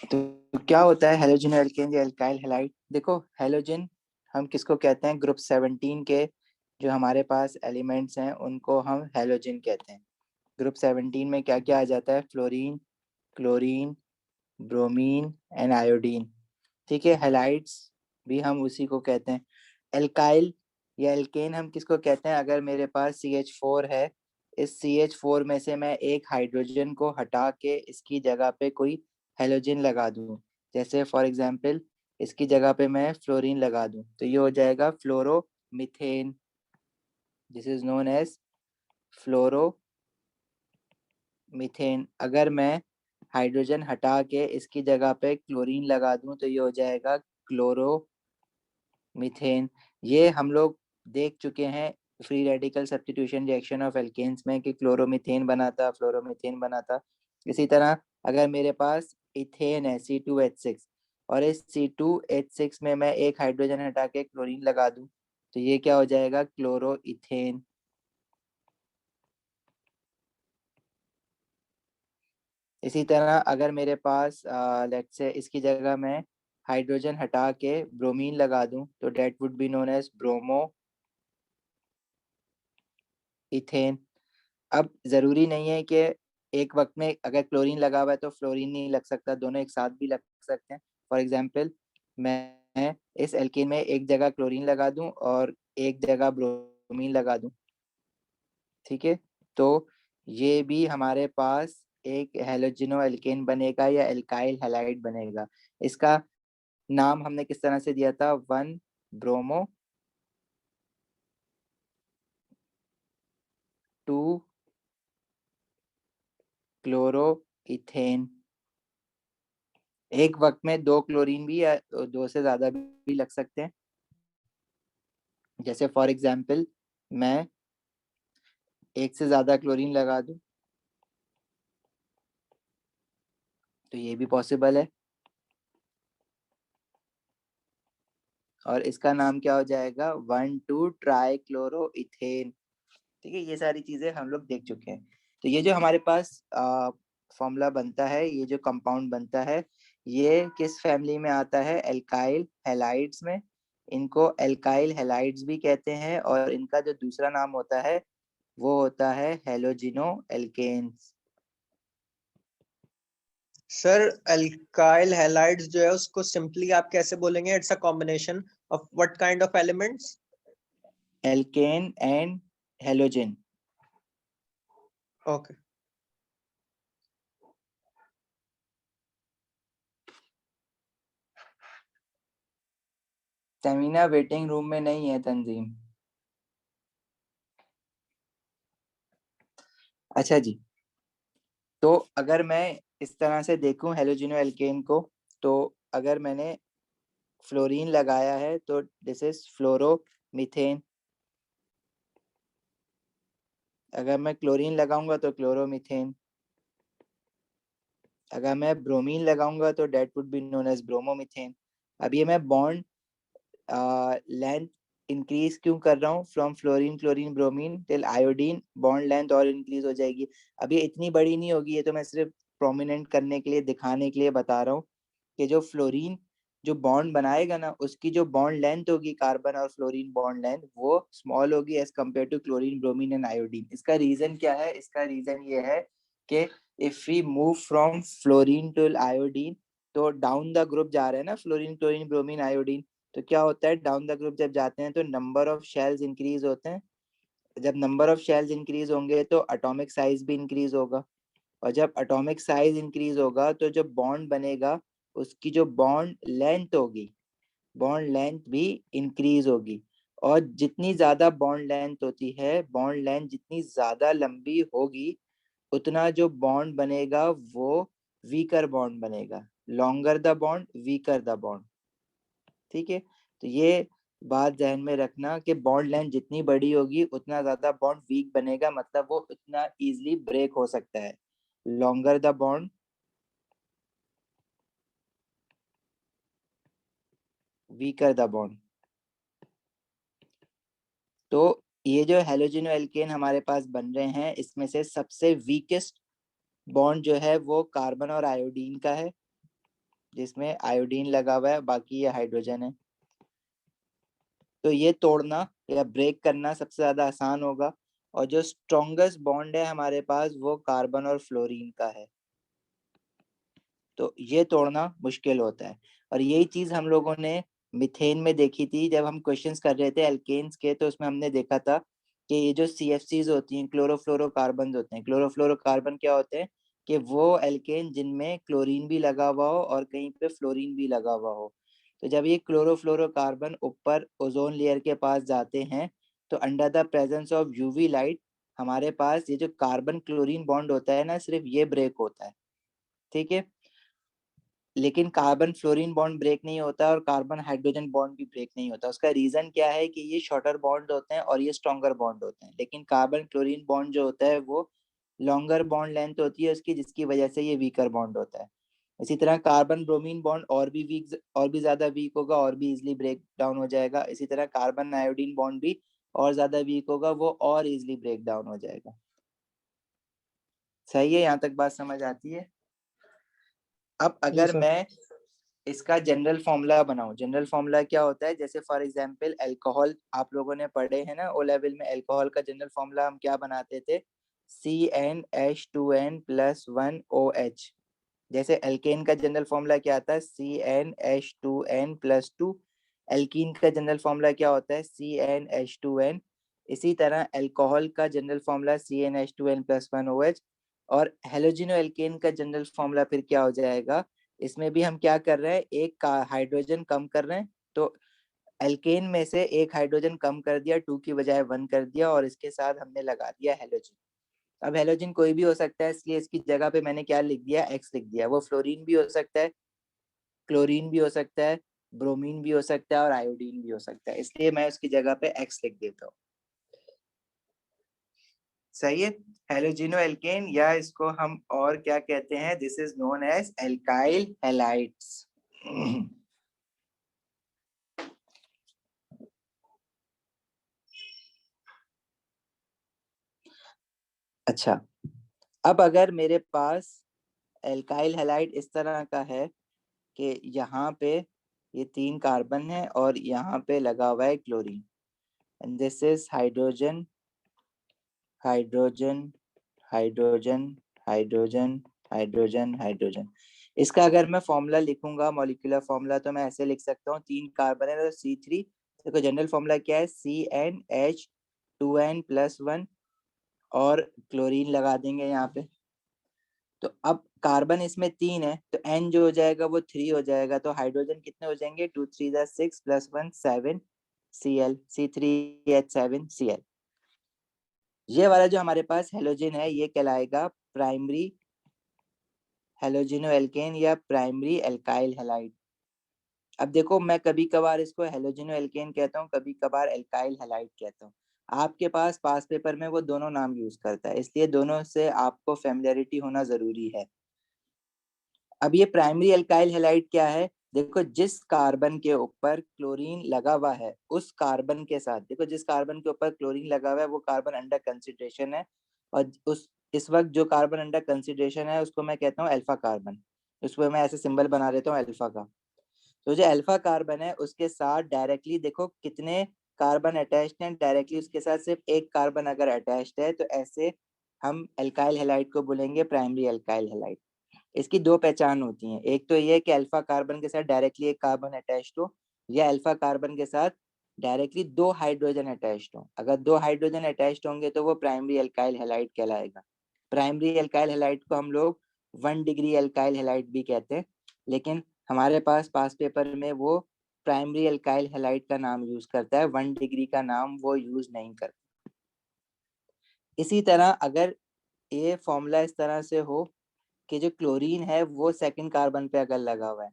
तो क्या होता है हेलोजन एल्केन या एल्काइल हैलाइड? देखो, हेलोजन हम किसको कहते हैं? ग्रुप 17 के जो हमारे पास एलिमेंट्स हैं उनको हम हेलोजन कहते हैं। ग्रुप 17 में क्या क्या आ जाता है? Fluorine, chlorine, bromine and iodine. ठीक है, हैलाइड्स भी हम उसी को कहते हैं। एल्काइल या एल्केन हम किसको कहते हैं? अगर मेरे पास CH4 है, इस CH4 में से मैं एक हाइड्रोजन को हटा के इसकी जगह पे कोई हेलोजन लगा दूं, जैसे फॉर एग्जांपल इसकी जगह पे मैं फ्लोरीन लगा दूं, तो ये हो जाएगा fluoromethane. This is known as fluoromethane. अगर मैं हाइड्रोजन हटा के इसकी जगह पे क्लोरीन लगा दूं तो ये हो जाएगा क्लोरोमीथेन। ये हम लोग देख चुके हैं free radical substitution reaction of alkanes में कि क्लोरोमीथेन बना था, फ्लोरोमीथेन बना था। इसी तरह अगर मेरे पास इथेन है C2H6 और इस C2H6 में मैं एक हाइड्रोजन हटा के क्लोरीन लगा दूं तो ये क्या हो जाएगा? क्लोरोइथेन। इसी तरह अगर मेरे पास लेट्स से इसकी जगह मैं हाइड्रोजन हटा के ब्रोमीन लगा दूं तो that would be known as bromo ethane. अब जरूरी नहीं है कि एक वक्त में अगर क्लोरीन लगा हुआ है तो फ्लोरीन नहीं लग सकता, दोनों एक साथ भी लग सकते हैं। फॉर एग्जाम्पल मैं इस एल्केन में एक जगह क्लोरीन लगा दूं और एक जगह ब्रोमीन लगा दूं। ठीक है, तो ये भी हमारे पास एक हेलोजिनो एल्केन बनेगा या एल्काइल हैलाइड बनेगा। इसका नाम हमने किस तरह से दिया था? 1 ब्रोमो 2 क्लोरो इथेन। एक वक्त में दो क्लोरीन भी या दो से ज्यादा भी लग सकते हैं। जैसे फॉर एग्जाम्पल मैं एक से ज्यादा क्लोरीन लगा दूं तो ये भी पॉसिबल है, और इसका नाम क्या हो जाएगा? 1,2-ट्राई क्लोरो इथेन। ठीक है, ये सारी चीजें हम लोग देख चुके हैं। तो ये जो हमारे पास फॉर्मूला बनता है, ये जो कंपाउंड बनता है, ये किस फैमिली में आता है? एल्काइल हैलाइड्स में। इनको एल्काइल हैलाइड्स भी कहते हैं और इनका जो दूसरा नाम होता है वो होता है halogeno alkanes. Sir alkyl halides जो है उसको सिंपली आप कैसे बोलेंगे? It's a combination of what kind of elements? Alkane and halogen. Okay. Seminar waiting room में नहीं है तंजीम। अच्छा जी, तो अगर मैं इस तरह से देखूं हेलोजिनो एल्केन को, तो अगर मैंने फ्लोरीन लगाया है तो दिस इज फ्लोरोमीथेन। अगर मैं क्लोरीन लगाऊंगा तो क्लोरोमीथेन। अगर मैं ब्रोमीन लगाऊंगा तो that would be known as bromomethane. अब ये मैं बॉन्ड लेंथ इंक्रीज क्यों कर रहा हूँ? From fluorine chlorine bromine till iodine, bond length और इंक्रीज हो जाएगी। अब ये इतनी बड़ी नहीं होगी, ये तो मैं सिर्फ प्रोमिनेंट करने के लिए, दिखाने के लिए बता रहा हूँ कि जो फ्लोरीन जो बॉन्ड बनाएगा ना, उसकी जो बॉन्ड लेंथ होगी, कार्बन और फ्लोरीन बॉन्ड लेंथ, वो स्मॉल होगी as compare to chlorine bromine and iodine. इसका रीजन क्या है? इसका रीजन ये है कि if we move from fluorine to iodine, तो डाउन द ग्रुप जा रहे हैं ना, फ्लोरीन क्लोरीन ब्रोमीन आयोडीन, तो क्या होता है? डाउन द ग्रुप जब जाते हैं तो नंबर ऑफ शेल्स इंक्रीज होते हैं। जब नंबर ऑफ शेल्स इंक्रीज होंगे तो एटॉमिक साइज भी इंक्रीज होगा, और जब एटॉमिक साइज इंक्रीज होगा तो जो बॉन्ड बनेगा उसकी जो बॉन्ड लेंथ होगी, बॉन्ड लेंथ भी इंक्रीज होगी। और जितनी ज्यादा बॉन्ड लेंथ होती है, बॉन्ड लेंथ जितनी ज्यादा लंबी होगी, उतना जो बॉन्ड बनेगा वो वीकर बॉन्ड बनेगा। Longer the bond, weaker the bond. ठीक है, तो ये बात ध्यान में रखना कि बॉन्ड लेंथ जितनी बड़ी होगी उतना ज्यादा बॉन्ड वीक बनेगा, मतलब वो उतना इजीली ब्रेक हो सकता है। Longer the bond, weaker the bond. तो ये जो हेलोजिनो एल्केन हमारे पास बन रहे हैं, इसमें से सबसे वीकेस्ट बॉन्ड जो है वो कार्बन और आयोडीन का है। जिसमें आयोडीन लगा हुआ है, बाकी ये हाइड्रोजन है। तो ये तोड़ना या ब्रेक करना सबसे ज्यादा आसान होगा, और जो स्ट्रॉन्गेस्ट बॉन्ड है हमारे पास वो कार्बन और फ्लोरीन का है, तो ये तोड़ना मुश्किल होता है। और यही चीज हम लोगों ने मिथेन में देखी थी जब हम क्वेश्चंस कर रहे थे एल्केन्स के, तो उसमें हमने देखा था कि ये जो CFCs होती हैं, क्लोरोफ्लोरोकार्बन होते हैं, क्लोरोफ्लोरोकार्बन क्या होते हैं कि वो एल्केन जिनमें क्लोरीन भी लगा हुआ हो और कहीं पे फ्लोरीन भी लगा हुआ हो। तो जब ये क्लोरोफ्लोरोकार्बन ऊपर ओजोन लेयर के पास जाते हैं, तो under the presence of UV light हमारे पास ये जो कार्बन क्लोरीन बॉन्ड होता है ना, सिर्फ ये ब्रेक होता है, ठीक है। लेकिन कार्बन फ्लोरीन बॉन्ड ब्रेक नहीं होता और कार्बन हाइड्रोजन बॉन्ड भी ब्रेक नहीं होता। उसका रीजन क्या है कि ये शॉर्टर बॉन्ड होते हैं और ये स्ट्रॉन्गर बॉन्ड होते हैं, लेकिन कार्बन क्लोरीन बॉन्ड जो होता है वो लॉन्गर बॉन्ड लेंथ होती है उसकी, जिसकी वजह से ये वीकर बॉन्ड होता है। इसी तरह कार्बन ब्रोमीन बॉन्ड और भी वीक, और भी ज्यादा वीक होगा और भी इजिली ब्रेक डाउन हो जाएगा। इसी तरह कार्बन आयोडीन बॉन्ड भी और ज्यादा वीक होगा, वो और इजिली ब्रेक डाउन हो जाएगा। सही है, यहाँ तक बात समझ आती है। अब जी अगर सर। मैं इसका जनरल फॉर्मूला बनाऊं, जनरल फॉर्मूला क्या होता है, जैसे फॉर एग्जांपल अल्कोहल आप लोगों ने पढ़े हैं ना ओ लेवल में, अल्कोहल का जनरल फॉर्मूला हम क्या बनाते थे, CnH2n+1OH। जैसे एल्केन का जनरल फॉर्मूला क्या आता है, CnH2n+2। एल्कीन का जनरल फॉर्मूला क्या होता है, CnH2n। इसी तरह अल्कोहल का जनरल फॉर्मूला CnH2n+1OH। और हेलोजिनो एल्केन का जनरल फॉर्मूला फिर क्या हो जाएगा, इसमें भी हम क्या कर रहे हैं, एक का हाइड्रोजन कम कर रहे हैं, तो एल्केन में से एक हाइड्रोजन कम कर दिया, 2 की बजाय 1 कर दिया, और इसके साथ हमने लगा दिया हेलोजन। अब हेलोजन कोई भी हो सकता है, इसलिए इसकी जगह पे मैंने क्या लिख दिया, एक्स लिख दिया। वो फ्लोरीन भी हो सकता है, क्लोरीन भी हो सकता है, ब्रोमीन भी हो सकता है और आयोडीन भी हो सकता है, इसलिए मैं उसकी जगह पे एक्स लिख देता हूँ। सही है। हेलोजिनो एल्केन, या इसको हम और क्या कहते हैं, this is known as alkyl halides. अच्छा, अब अगर मेरे पास एल्काइल हैलाइड इस तरह का है कि यहाँ पे ये 3 कार्बन है और यहाँ पे लगा हुआ है chlorine, and this is hydrogen, hydrogen, hydrogen, hydrogen, hydrogen, hydrogen. इसका अगर मैं फॉर्मूला लिखूंगा, मॉलिक्यूलर फॉर्मूला, तो मैं ऐसे लिख सकता हूँ, 3 कार्बन है तो C3। देखो जनरल फॉर्मूला क्या है, CnH2n+1, और क्लोरीन लगा देंगे यहाँ पे। तो अब कार्बन इसमें 3 है, तो N जो हो जाएगा वो 3 हो जाएगा, तो हाइड्रोजन कितने हो जाएंगे, 2 3 6 +1 7 Cl, C3H7Cl। ये वाला जो हमारे पास हेलोजन है ये कहलाएगा प्राइमरी हेलोजिनो एल्केन या प्राइमरी एल्काइल हैलाइड। अब देखो मैं कभी कभार इसको हेलोजिनो एल्केन कहता हूँ, कभी कभार एल्काइल हैलाइड कहता हूँ। आपके पास पास पेपर में वो दोनों नाम यूज करता है, इसलिए दोनों से आपको फेमिलियरिटी होना जरूरी है। अब ये प्राइमरी एल्काइल हैलाइड क्या है, देखो जिस कार्बन के ऊपर क्लोरीन लगा हुआ है उस कार्बन के साथ, देखो जिस कार्बन के ऊपर क्लोरीन लगा हुआ है वो कार्बन अंडर कंसिडरेशन है, और उस इस वक्त जो कार्बन अंडर कंसिडरेशन है उसको मैं कहता हूँ अल्फा कार्बन। उसको मैं ऐसे सिंबल बना देता हूँ अल्फा का। तो जो अल्फा कार्बन है उसके साथ डायरेक्टली देखो कितने कार्बन अटैच्ड हैं, डायरेक्टली उसके साथ सिर्फ एक कार्बन अगर अटैच्ड है, तो ऐसे हम एल्काइल हैलाइड को बोलेंगे प्राइमरी एल्काइल हैलाइड। इसकी 2 पहचान होती हैं, एक तो ये कि अल्फा कार्बन के साथ डायरेक्टली एक कार्बन अटैच्ड हो, या अल्फा कार्बन के साथ डायरेक्टली 2 हाइड्रोजन अटैच्ड हो। अगर 2 हाइड्रोजन अटैच्ड होंगे तो वो प्राइमरी एल्काइल हैलाइड कहलाएगा। प्राइमरी एल्काइल हैलाइड को हम लोग 1 डिग्री एल्काइल हैलाइड भी कहते हैं, लेकिन हमारे पास पास पेपर में वो प्राइमरी एल्काइल हैलाइड का नाम यूज करता है, 1 डिग्री का नाम वो यूज नहीं करता। इसी तरह अगर ये फॉर्मूला इस तरह से हो कि जो क्लोरीन है वो सेकंड कार्बन पे अगर लगा हुआ है,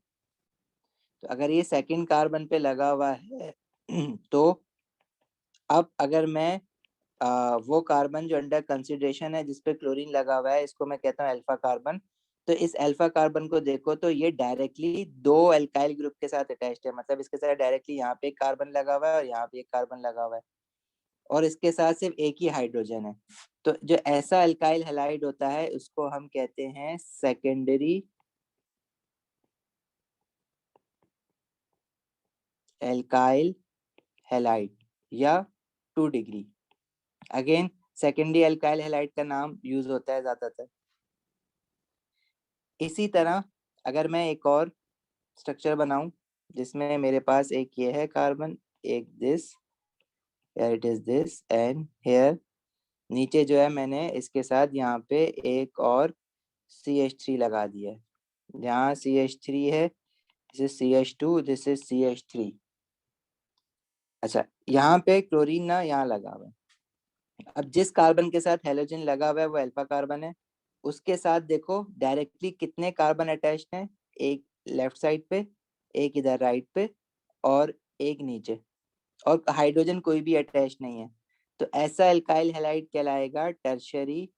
तो अगर ये सेकंड कार्बन पे लगा हुआ है तो अब अगर मैं वो कार्बन जो अंडर कंसिडरेशन है जिसपे क्लोरीन लगा हुआ है, इसको मैं कहता हूँ अल्फा कार्बन। तो इस अल्फा कार्बन को देखो तो ये डायरेक्टली 2 अल्काइल ग्रुप के साथ अटैच्ड है, मतलब इसके साथ डायरेक्टली यहाँ पे एक कार्बन लगा हुआ है और यहाँ पे एक कार्बन लगा हुआ है, और इसके साथ सिर्फ एक ही हाइड्रोजन है। तो जो ऐसा अल्काइल हैलाइड होता है उसको हम कहते हैं सेकेंडरी एल्काइल हैलाइड या 2 degree. Again secondary alkyl halide का नाम यूज होता है ज्यादातर। इसी तरह अगर मैं एक और स्ट्रक्चर बनाऊं जिसमें मेरे पास एक ये है कार्बन, एक this, it is this and here, नीचे जो है मैंने इसके साथ यहाँ पे एक और CH3 लगा दिया है। यहाँ CH3 है, this is CH2, this is CH3। अच्छा, यहाँ पे क्लोरीन ना यहाँ लगा हुआ है। अब जिस कार्बन के साथ हेलोजन लगा हुआ है वो अल्फा कार्बन है। उसके साथ देखो डायरेक्टली कितने कार्बन अटैच्ड हैं, एक लेफ्ट साइड पे, एक इधर राइट पे और एक नीचे, और हाइड्रोजन कोई भी अटैच नहीं है। तो ऐसा एल्काइल हैलाइड कहलाएगा टर्शियरी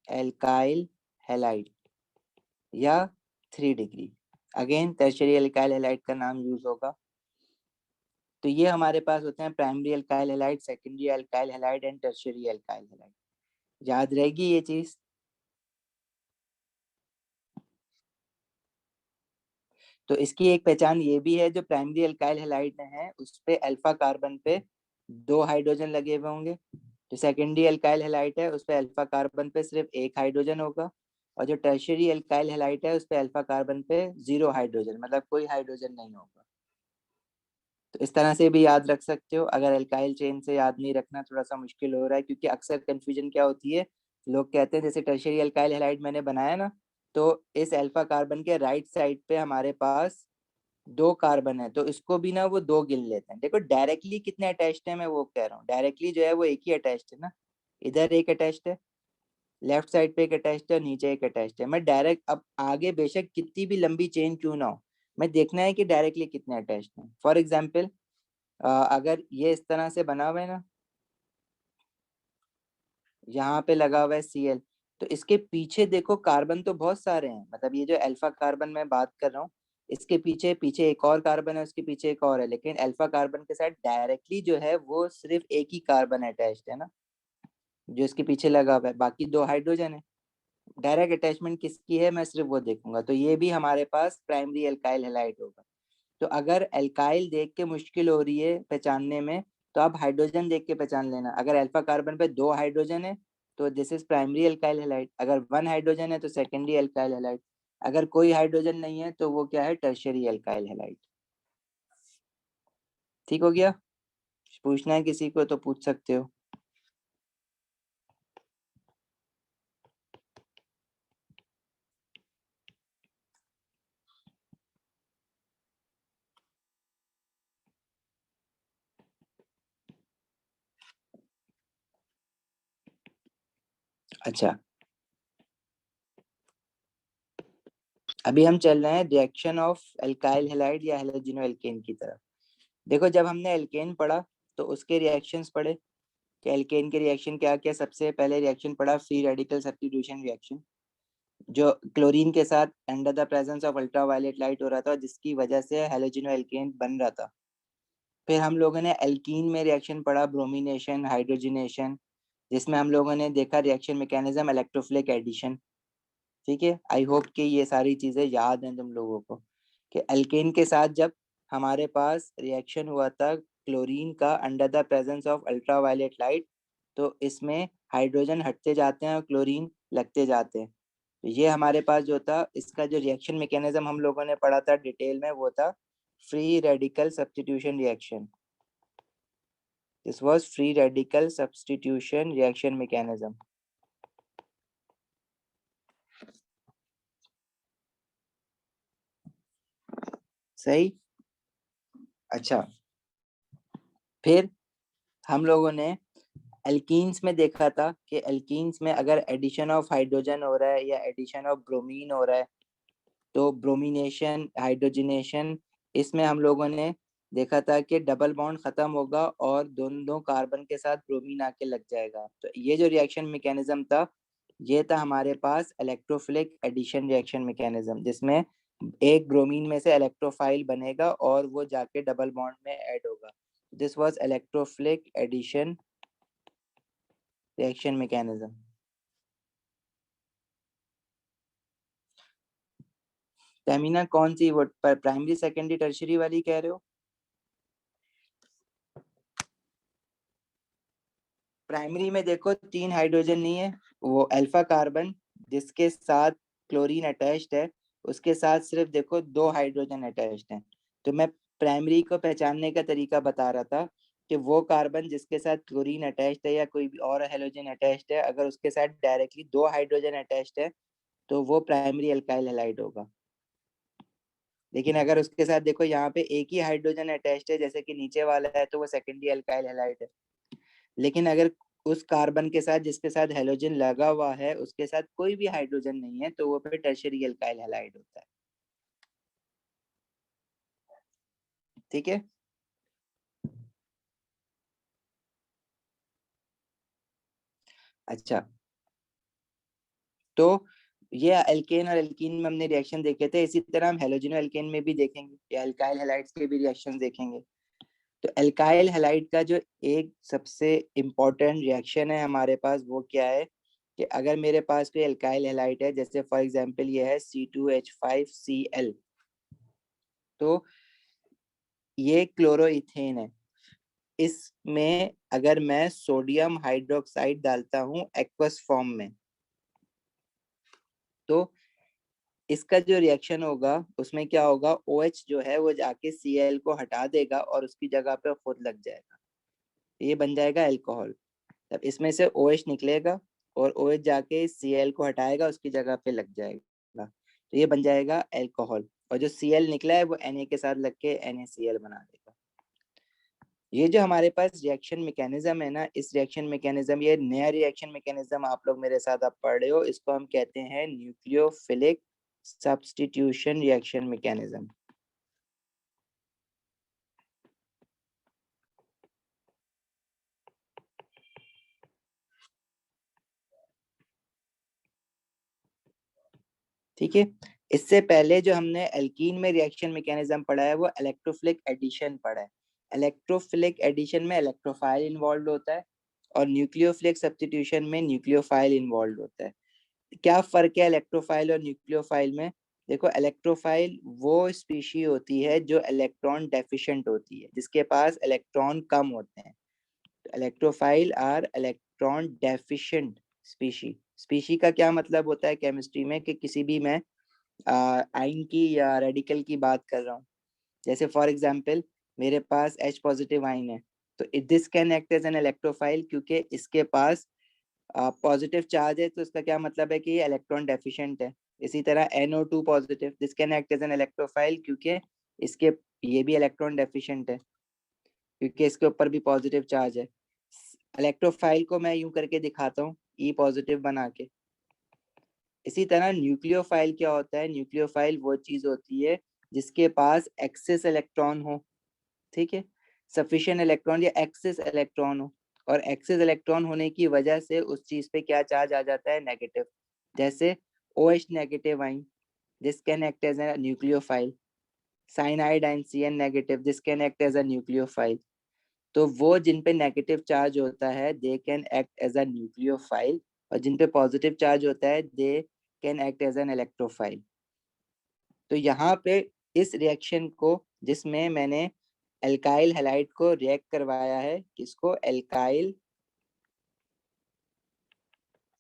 एल्काइल हैलाइड या 3 degree. Again tertiary alkyl halide का नाम यूज होगा। तो ये हमारे पास होते हैं primary alkyl halide, secondary alkyl halide and tertiary alkyl halide. याद रहेगी ये चीज। तो इसकी एक पहचान ये भी है, जो प्राइमरी एल्काइल हैलाइड है उस पे अल्फा कार्बन पे 2 हाइड्रोजन लगे हुए होंगे। जो सेकेंडरी एल्काइल हैलाइड है उस पे अल्फा कार्बन पे सिर्फ 1 हाइड्रोजन होगा, और जो टर्शियरी एल्काइल हैलाइड है उस पे अल्फा कार्बन पे 0 हाइड्रोजन, मतलब कोई हाइड्रोजन नहीं होगा। तो इस तरह से भी याद रख सकते हो। अगर एल्काइल चेन से याद नहीं रखना थोड़ा सा मुश्किल हो रहा है, क्योंकि अक्सर कंफ्यूजन क्या होती है, लोग कहते हैं जैसे टर्शियरी एल्काइल हैलाइड मैंने बनाया ना, तो इस अल्फा कार्बन के राइट साइड पे हमारे पास 2 कार्बन है, तो इसको भी ना वो 2 गिन लेते हैं। देखो डायरेक्टली कितने अटैच्ड है, मैं वो कह रहा हूँ। डायरेक्टली जो है वो एक ही अटैच्ड है ना, इधर एक अटैच्ड है, लेफ्ट साइड पे एक अटैच्ड है, नीचे एक अटैच्ड है। मैं डायरेक्ट अब आगे बेशक कितनी भी लंबी चेन क्यों ना हो, मैं देखना है कि डायरेक्टली कितने अटैच्ड हैं। फॉर एग्जाम्पल अगर ये इस तरह से बना हुआ है ना, यहाँ पे लगा हुआ है Cl, तो इसके पीछे देखो कार्बन तो बहुत सारे हैं। मतलब ये जो अल्फा कार्बन मैं बात कर रहा हूँ, इसके पीछे पीछे एक और कार्बन है, उसके पीछे एक और है, लेकिन अल्फा कार्बन के साथ डायरेक्टली जो है वो सिर्फ एक ही कार्बन अटैच्ड है ना, जो इसके पीछे लगा हुआ है। बाकी 2 हाइड्रोजन है। डायरेक्ट अटैचमेंट किसकी है मैं सिर्फ वो देखूंगा। तो ये भी हमारे पास प्राइमरी एल्काइल हैलाइड होगा। तो अगर एल्काइल देख के मुश्किल हो रही है पहचानने में, तो आप हाइड्रोजन देख के पहचान लेना। अगर अल्फा कार्बन पे 2 हाइड्रोजन है तो this is primary alkyl halide, अगर 1 हाइड्रोजन है तो सेकेंडरी एल्काइल हैलाइड, अगर कोई हाइड्रोजन नहीं है तो वो क्या है, टर्शियरी एल्काइल हैलाइड। ठीक हो गया? पूछना है किसी को तो पूछ सकते हो। अच्छा, अभी हम चल रहे हैं रिएक्शन ऑफ एल्काइल हैलाइड या हैलोजिनो एल्केन की तरफ। देखो जब हमने एल्केन पढ़ा तो उसके रिएक्शंस पढ़े कि एल्केन के रिएक्शन क्या क्या। सबसे पहले रिएक्शन पढ़ा फ्री रेडिकल सब्स्टिट्यूशन रिएक्शन, जो क्लोरीन के साथ under the presence of ultraviolet light हो रहा था, जिसकी वजह से हैलोजिनो एल्केन बन रहा था। फिर हम लोगों ने एल्कीन में रिएक्शन पढ़ा, ब्रोमिनेशन, हाइड्रोजिनेशन, जिसमें हम लोगों ने देखा रिएक्शन मैकेनिज्म इलेक्ट्रोफिलिक एडिशन। ठीक है, आई होप कि ये सारी चीजें याद हैं तुम लोगों को, कि एल्केन के साथ जब हमारे पास रिएक्शन हुआ था क्लोरीन का under the presence of ultraviolet light, तो इसमें हाइड्रोजन हटते जाते हैं और क्लोरीन लगते जाते हैं। तो ये हमारे पास जो था, इसका जो रिएक्शन मैकेनिज्म हम लोगों ने पढ़ा था डिटेल में, वो था free radical substitution reaction. This was free radical substitution reaction mechanism. सही। अच्छा, फिर हम लोगों ने एल्कीन्स में देखा था कि एल्कीन्स में अगर एडिशन ऑफ हाइड्रोजन हो रहा है या एडिशन ऑफ ब्रोमीन हो रहा है, तो ब्रोमिनेशन, हाइड्रोजिनेशन, इसमें हम लोगों ने देखा था कि डबल बॉन्ड खत्म होगा और दोनों कार्बन के साथ ब्रोमीन आके लग जाएगा। तो ये जो रिएक्शन मैकेनिज्म था, ये था हमारे पास इलेक्ट्रोफिलिक एडिशन रिएक्शन मैकेनिज्म, जिसमें एक ब्रोमीन में से इलेक्ट्रोफाइल बनेगा और वो जाके डबल बॉन्ड में ऐड होगा। This was electrophilic addition reaction mechanism. Tamina कौन सी, वो प्राइमरी सेकेंडरी टर्शियरी वाली कह रहे हो? प्राइमरी में देखो 3 हाइड्रोजन नहीं है, वो अल्फा कार्बन जिसके साथ क्लोरीन अटैच्ड है, उसके साथ सिर्फ देखो 2 हाइड्रोजन अटैच्ड हैं। तो मैं प्राइमरी को पहचानने का तरीका बता रहा था कि वो कार्बन जिसके साथ क्लोरीन अटैच्ड है या कोई भी और हाइड्रोजन अटैच्ड है, अगर उसके साथ डायरेक्टली 2 हाइड्रोजन अटैच्ड है तो वो प्राइमरी अल्काइल हैलाइड होगा। लेकिन अगर उसके साथ देखो यहाँ पे एक ही हाइड्रोजन अटैच्ड है जैसे कि नीचे वाला है, तो वो सेकेंडरी अल्काइल हैलाइड है। लेकिन अगर उस कार्बन के साथ जिसके साथ हेलोजन लगा हुआ है उसके साथ कोई भी हाइड्रोजन नहीं है, तो वो फिर टर्शियरी अल्काइल हैलाइड होता है। ठीक है। अच्छा, तो ये एल्केन और एल्कीन में हमने रिएक्शन देखे थे, इसी तरह हम हेलोजन एल्केन में भी देखेंगे या अल्काइल हैलाइड्स के भी रिएक्शन देखेंगे। तो अल्काइल हैलाइड का जो एक सबसे इम्पोर्टेंट रिएक्शन है हमारे पास, वो क्या है कि अगर मेरे पास कोई अल्काइल हैलाइड है, जैसे फॉर एग्जांपल ये है C2H5Cl, तो ये क्लोरोइथेन है। इसमें अगर मैं सोडियम हाइड्रोक्साइड डालता हूं एक्वस फॉर्म में, तो इसका जो रिएक्शन होगा उसमें क्या होगा, OH जो है वो जाके Cl को हटा देगा और उसकी जगह पे खुद लग जाएगा, ये बन जाएगा अल्कोहल। तब इसमें से OH निकलेगा और OH जाके Cl को हटाएगा, उसकी जगह पे लग जाएगा, तो ये बन जाएगा अल्कोहल। और जो Cl निकला है वो Na के साथ लग के NaCl बना देगा। ये जो हमारे पास रिएक्शन मैकेनिज्म है ना, इस रिएक्शन मैकेनिज्म, ये नया रिएक्शन मैकेनिज्म आप लोग मेरे साथ आप पढ़ रहे हो, इसको हम कहते हैं न्यूक्लियोफिलिक सब्स्टिट्यूशन रिएक्शन मैकेनिज्म। ठीक है। इससे पहले जो हमने एल्कीन में रिएक्शन मैकेनिज्म पढ़ा है वो इलेक्ट्रोफिलिक एडिशन पढ़ा है। इलेक्ट्रोफिलिक एडिशन में इलेक्ट्रोफाइल इन्वॉल्व होता है और न्यूक्लियोफिलिक सब्स्टिट्यूशन में न्यूक्लियोफाइल इन्वॉल्व होता है। क्या फर्क है इलेक्ट्रोफाइल और न्यूक्लियोफाइल में? देखो, इलेक्ट्रोफाइल वो स्पीशी होती है जो इलेक्ट्रॉन डेफिशिएंट होती है, जिसके पास इलेक्ट्रॉन कम होते हैं। Electrophile are electron deficient species. Species का क्या मतलब होता है केमिस्ट्री में, कि किसी भी मैं आयन की या रेडिकल की बात कर रहा हूँ, जैसे फॉर एग्जांपल मेरे पास H पॉजिटिव आयन है, तो this can act as an electrophile क्योंकि इसके पास पॉजिटिव चार्ज है, तो इसका क्या मतलब है कि ये इलेक्ट्रॉन डेफिशिएंट है। इसी तरह NO2 positive, this can act as an electrophile क्योंकि इसके ये भी इलेक्ट्रॉन डेफिशिएंट है क्योंकि इसके ऊपर भी पॉजिटिव चार्ज है। इलेक्ट्रोफाइल को मैं यूं करके दिखाता हूँ, E पॉजिटिव बना के। इसी तरह न्यूक्लियोफाइल क्या होता है? न्यूक्लियोफाइल वो चीज होती है जिसके पास एक्सेस इलेक्ट्रॉन हो, ठीक है, सफिशिएंट इलेक्ट्रॉन या एक्सेस इलेक्ट्रॉन हो, और एक्सेस इलेक्ट्रॉन होने की वजह से उस चीज पे क्या चार्ज आ जाता है? नेगेटिव। जैसे OH negative ion, this can act as a nucleophile. Cyanide ion CN negative, this can act as a nucleophile. तो वो जिन पे नेगेटिव चार्ज होता है they can act as a nucleophile, और जिन पे पॉजिटिव चार्ज होता है they can act as an electrophile. तो यहाँ पे इस रिएक्शन को, जिसमें मैंने एल्काइल हैलाइड को रिएक्ट करवाया है, किसको? एल्काइल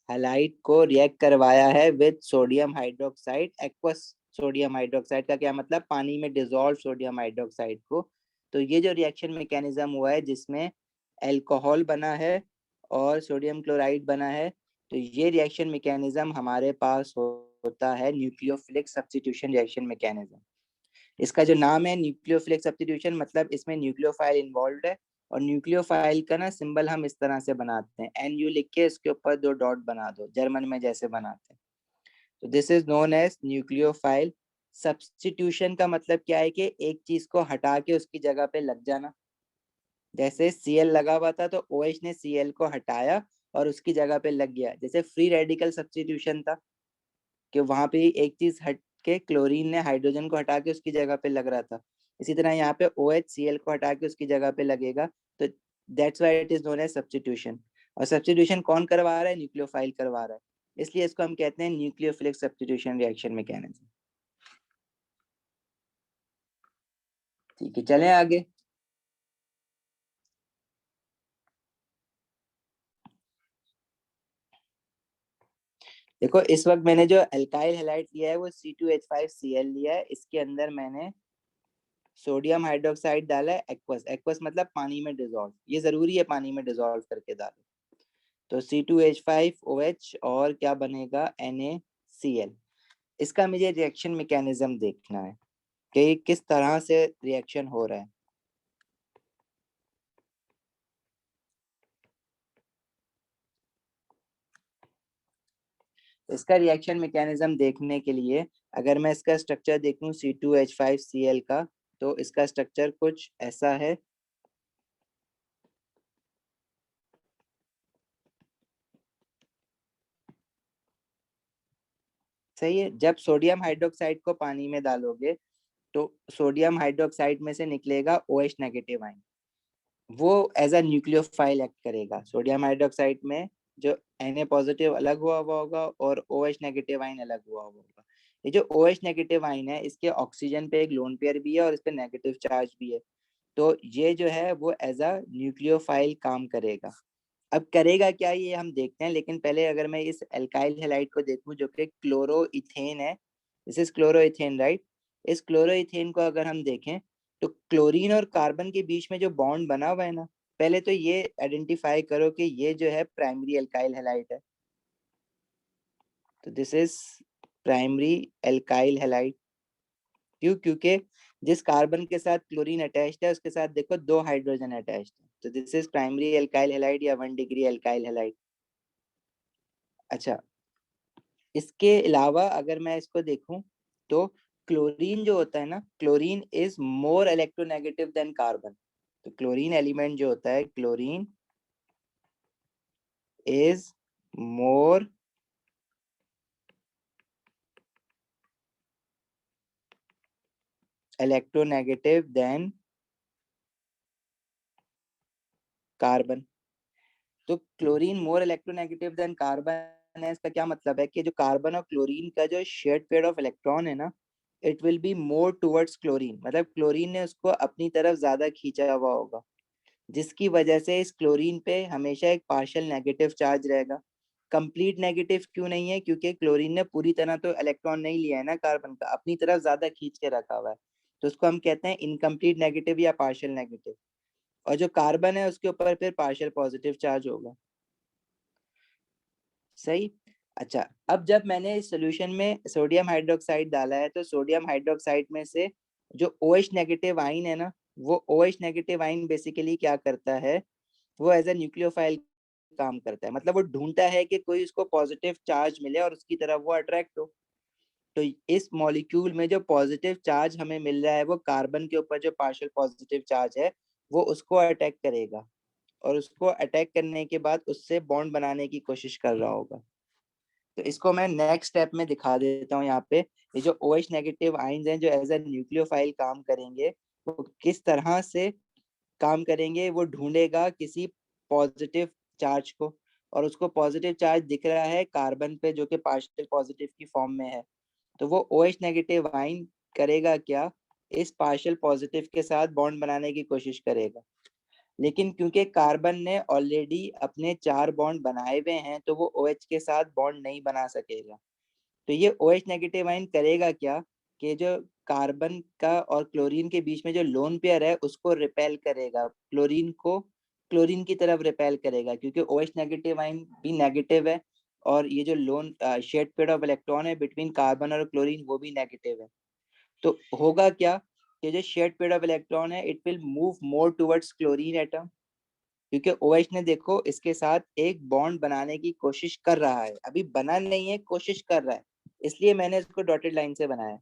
हैलाइड को रिएक्ट करवाया है with sodium hydroxide aqueous. Sodium hydroxide का क्या मतलब? पानी में डिसॉल्व सोडियम हाइड्रोक्साइड को। तो ये जो रिएक्शन मैकेनिज्म हुआ है जिसमें अल्कोहल बना है और सोडियम क्लोराइड बना है, तो ये रिएक्शन मैकेनिज्म हमारे पास होता है न्यूक्लियोफिलिक सब्स्टिट्यूशन रिएक्शन मैकेनिज्म। इसका जो नाम है न्यूक्लियोफिलिक सब्स्टिट्यूशन, मतलब इसमें न्यूक्लियोफाइल इन्वॉल्व है। और न्यूक्लियोफाइल का ना सिंबल हम इस तरह से बनाते हैं, NU लिख के इसके ऊपर 2 डॉट बना दो, जर्मन में जैसे बनाते हैं। तो this is known as nucleophile substitution. का मतलब क्या है कि एक चीज को हटा के उसकी जगह पे लग जाना। जैसे Cl लगा हुआ था तो OH ने Cl को हटाया और उसकी जगह पे लग गया, जैसे फ्री रेडिकल सब्स्टिट्यूशन था कि वहां पे एक चीज हट के क्लोरीन ने हाइड्रोजन को हटा के उसकी जगह पे लग रहा था। इसी तरह यहाँ पे OH Cl को हटा के उसकी जगह पे लगेगा, तो that's why it is known as substitution. और सब्स्टिट्यूशन कौन करवा रहा है? न्यूक्लियोफाइल करवा रहा है, इसलिए इसको हम कहते हैं न्यूक्लियोफिलिक सब्स्टिट्यूशन रिएक्शन मैकेनिज्म। ठीक है, चलें आगे। देखो इस वक्त मैंने जो अल्काइल हैलाइड लिया है वो C2H5Cl लिया है। इसके अंदर मैंने सोडियम हाइड्रोक्साइड डाला है, एक्वस। एक्वस मतलब पानी में डिजोल्व, ये जरूरी है पानी में डिजोल्व करके डालो। तो C2H5OH और क्या बनेगा, NaCl। इसका मुझे रिएक्शन मैकेनिज्म देखना है कि किस तरह से रिएक्शन हो रहा है। इसका रिएक्शन मैकेनिज्म देखने के लिए अगर मैं इसका स्ट्रक्चर देखूं C2H5Cl का, तो इसका स्ट्रक्चर कुछ ऐसा है। सही है। जब सोडियम हाइड्रोक्साइड को पानी में डालोगे तो सोडियम हाइड्रोक्साइड में से निकलेगा OH नेगेटिव आयन। वो एज अ न्यूक्लियोफाइल एक्ट करेगा। सोडियम हाइड्रोक्साइड में जो Na पॉजिटिव अलग हुआ हुआ होगा और OH नेगेटिव आयन अलग हुआ हुआ होगा। ये जो OH नेगेटिव आयन है, इसके ऑक्सीजन पे एक लोन पेयर भी है और इस पे नेगेटिव चार्ज भी है। तो ये जो है वो एज अ न्यूक्लियोफाइल काम करेगा। अब करेगा क्या ये हम देखते हैं, लेकिन पहले अगर मैं इस एल्काइल हैलाइड को देखूं जो कि क्लोरोइथेन है, दिस इज क्लोरोइथेन राइट। इस क्लोरोइथेन को अगर हम देखें तो क्लोरीन और कार्बन के बीच में जो बॉन्ड बना हुआ है ना, पहले तो ये आइडेंटिफाई करो कि ये जो है प्राइमरी एल्काइल हैलाइड है। तो this is primary alkyl halide. क्यों? क्योंकि जिस कार्बन के साथ क्लोरीन अटैच्ड है उसके साथ देखो दो हाइड्रोजन अटैच्ड है। तो this is primary alkyl halide या 1 डिग्री एल्काइल हैलाइड। अच्छा, इसके अलावा अगर मैं इसको देखूं तो क्लोरीन जो होता है ना, chlorine is more electronegative than carbon. तो क्लोरीन एलिमेंट जो होता है, chlorine is more electronegative than carbon. तो chlorine more electronegative than carbon है, इसका क्या मतलब है कि जो कार्बन और क्लोरीन का जो शेयर्ड पेयर ऑफ इलेक्ट्रॉन है ना, it will be more towards chlorine. मतलब क्लोरीन ने उसको अपनी तरफ ज्यादा खींचा हुआ होगा, जिसकी वजह से इस क्लोरीन पे हमेशा एक पार्शियल नेगेटिव चार्ज रहेगा। कंप्लीट नेगेटिव क्यों नहीं है? क्योंकि क्लोरीन ने पूरी तरह तो इलेक्ट्रॉन नहीं लिया है ना कार्बन का, अपनी तरफ ज्यादा खींच के रखा हुआ है। तो उसको हम कहते हैं इनकम्प्लीट नेगेटिव या पार्शियल नेगेटिव। और जो कार्बन है उसके ऊपर फिर पार्शियल पॉजिटिव चार्ज होगा। सही। अच्छा, अब जब मैंने इस सोल्यूशन में सोडियम हाइड्रोक्साइड डाला है तो सोडियम हाइड्रोक्साइड में से जो OH नेगेटिव आयन है ना, वो OH नेगेटिव आयन बेसिकली क्या करता है, वो एज ए न्यूक्लियोफाइल काम करता है। मतलब वो ढूंढता है कि कोई उसको पॉजिटिव चार्ज मिले और उसकी तरफ वो अट्रैक्ट हो। तो इस मॉलिक्यूल में जो पॉजिटिव चार्ज हमें मिल रहा है वो कार्बन के ऊपर जो पार्शियल पॉजिटिव चार्ज है वो उसको अटैक करेगा, और उसको अटैक करने के बाद उससे बॉन्ड बनाने की कोशिश कर रहा होगा। तो इसको मैं नेक्स्ट स्टेप में दिखा देता हूँ यहाँ पे। ये जो OH नेगेटिव आयंस हैं जो एज ए न्यूक्लियोफाइल काम करेंगे, वो किस तरह से काम करेंगे। वो ढूंढेगा किसी पॉजिटिव चार्ज को, और उसको पॉजिटिव चार्ज दिख रहा है कार्बन पे जो कि पार्शियल पॉजिटिव की फॉर्म में है। तो वो OH नेगेटिव आयन करेगा क्या, इस पार्शियल पॉजिटिव के साथ बॉन्ड बनाने की कोशिश करेगा। लेकिन क्योंकि कार्बन ने ऑलरेडी अपने 4 बॉन्ड बनाए हुए हैं तो वो OH के साथ बॉन्ड नहीं बना सकेगा। तो ये OH नेगेटिव आयन करेगा क्या कि जो कार्बन का और क्लोरीन के बीच में जो लोन पेयर है उसको रिपेल करेगा, क्लोरीन को क्लोरीन की तरफ रिपेल करेगा, क्योंकि OH नेगेटिव आयन भी नेगेटिव है और ये जो loan shared pair of electron है बिटवीन कार्बन और क्लोरीन वो भी नेगेटिव है। तो होगा क्या कि जो शेयर्ड पेयर ऑफ इलेक्ट्रॉन है it will move more towards chlorine atom, क्योंकि OH ने देखो इसके साथ एक बॉन्ड बनाने की कोशिश कर रहा है, अभी बना नहीं है, कोशिश कर रहा है, इसलिए मैंने इसको डॉटेड लाइन से बनाया।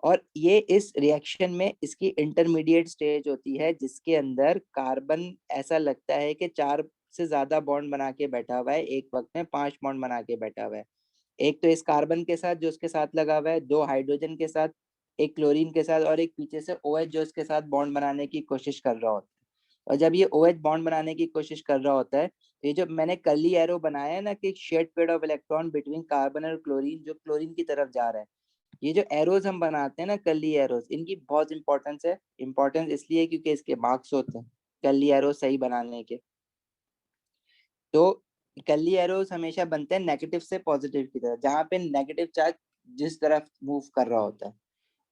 और ये इस रिएक्शन में इसकी इंटरमीडिएट स्टेज होती है जिसके अंदर कार्बन ऐसा लगता है कि 4 से ज्यादा बॉन्ड बना के बैठा हुआ है, एक वक्त में 5 बॉन्ड बना के बैठा हुआ है। एक तो इस कार्बन के साथ जो उसके साथ लगा हुआ है, 2 हाइड्रोजन के साथ, एक क्लोरीन के साथ, और एक पीछे से OH जो इसके साथ बॉन्ड बनाने की कोशिश कर रहा होता है। और जब ये OH बॉन्ड बनाने की कोशिश कर रहा होता है तो ये जो मैंने कर्ली एरो बनाया है ना कि shared pair of electron between carbon और क्लोरीन, जो क्लोरीन की तरफ जा रहा है, ये जो एरोज हम बनाते हैं ना, कर्ली एरोज, इनकी बहुत इंपॉर्टेंस है। इंपॉर्टेंस इसलिए क्योंकि इसके मार्क्स होते हैं कर्ली एरोज सही बनाने के। तो कर्ली एरोज हमेशा बनते हैं नेगेटिव से पॉजिटिव की तरफ, जहां पे नेगेटिव चार्ज जिस तरफ मूव कर रहा होता है।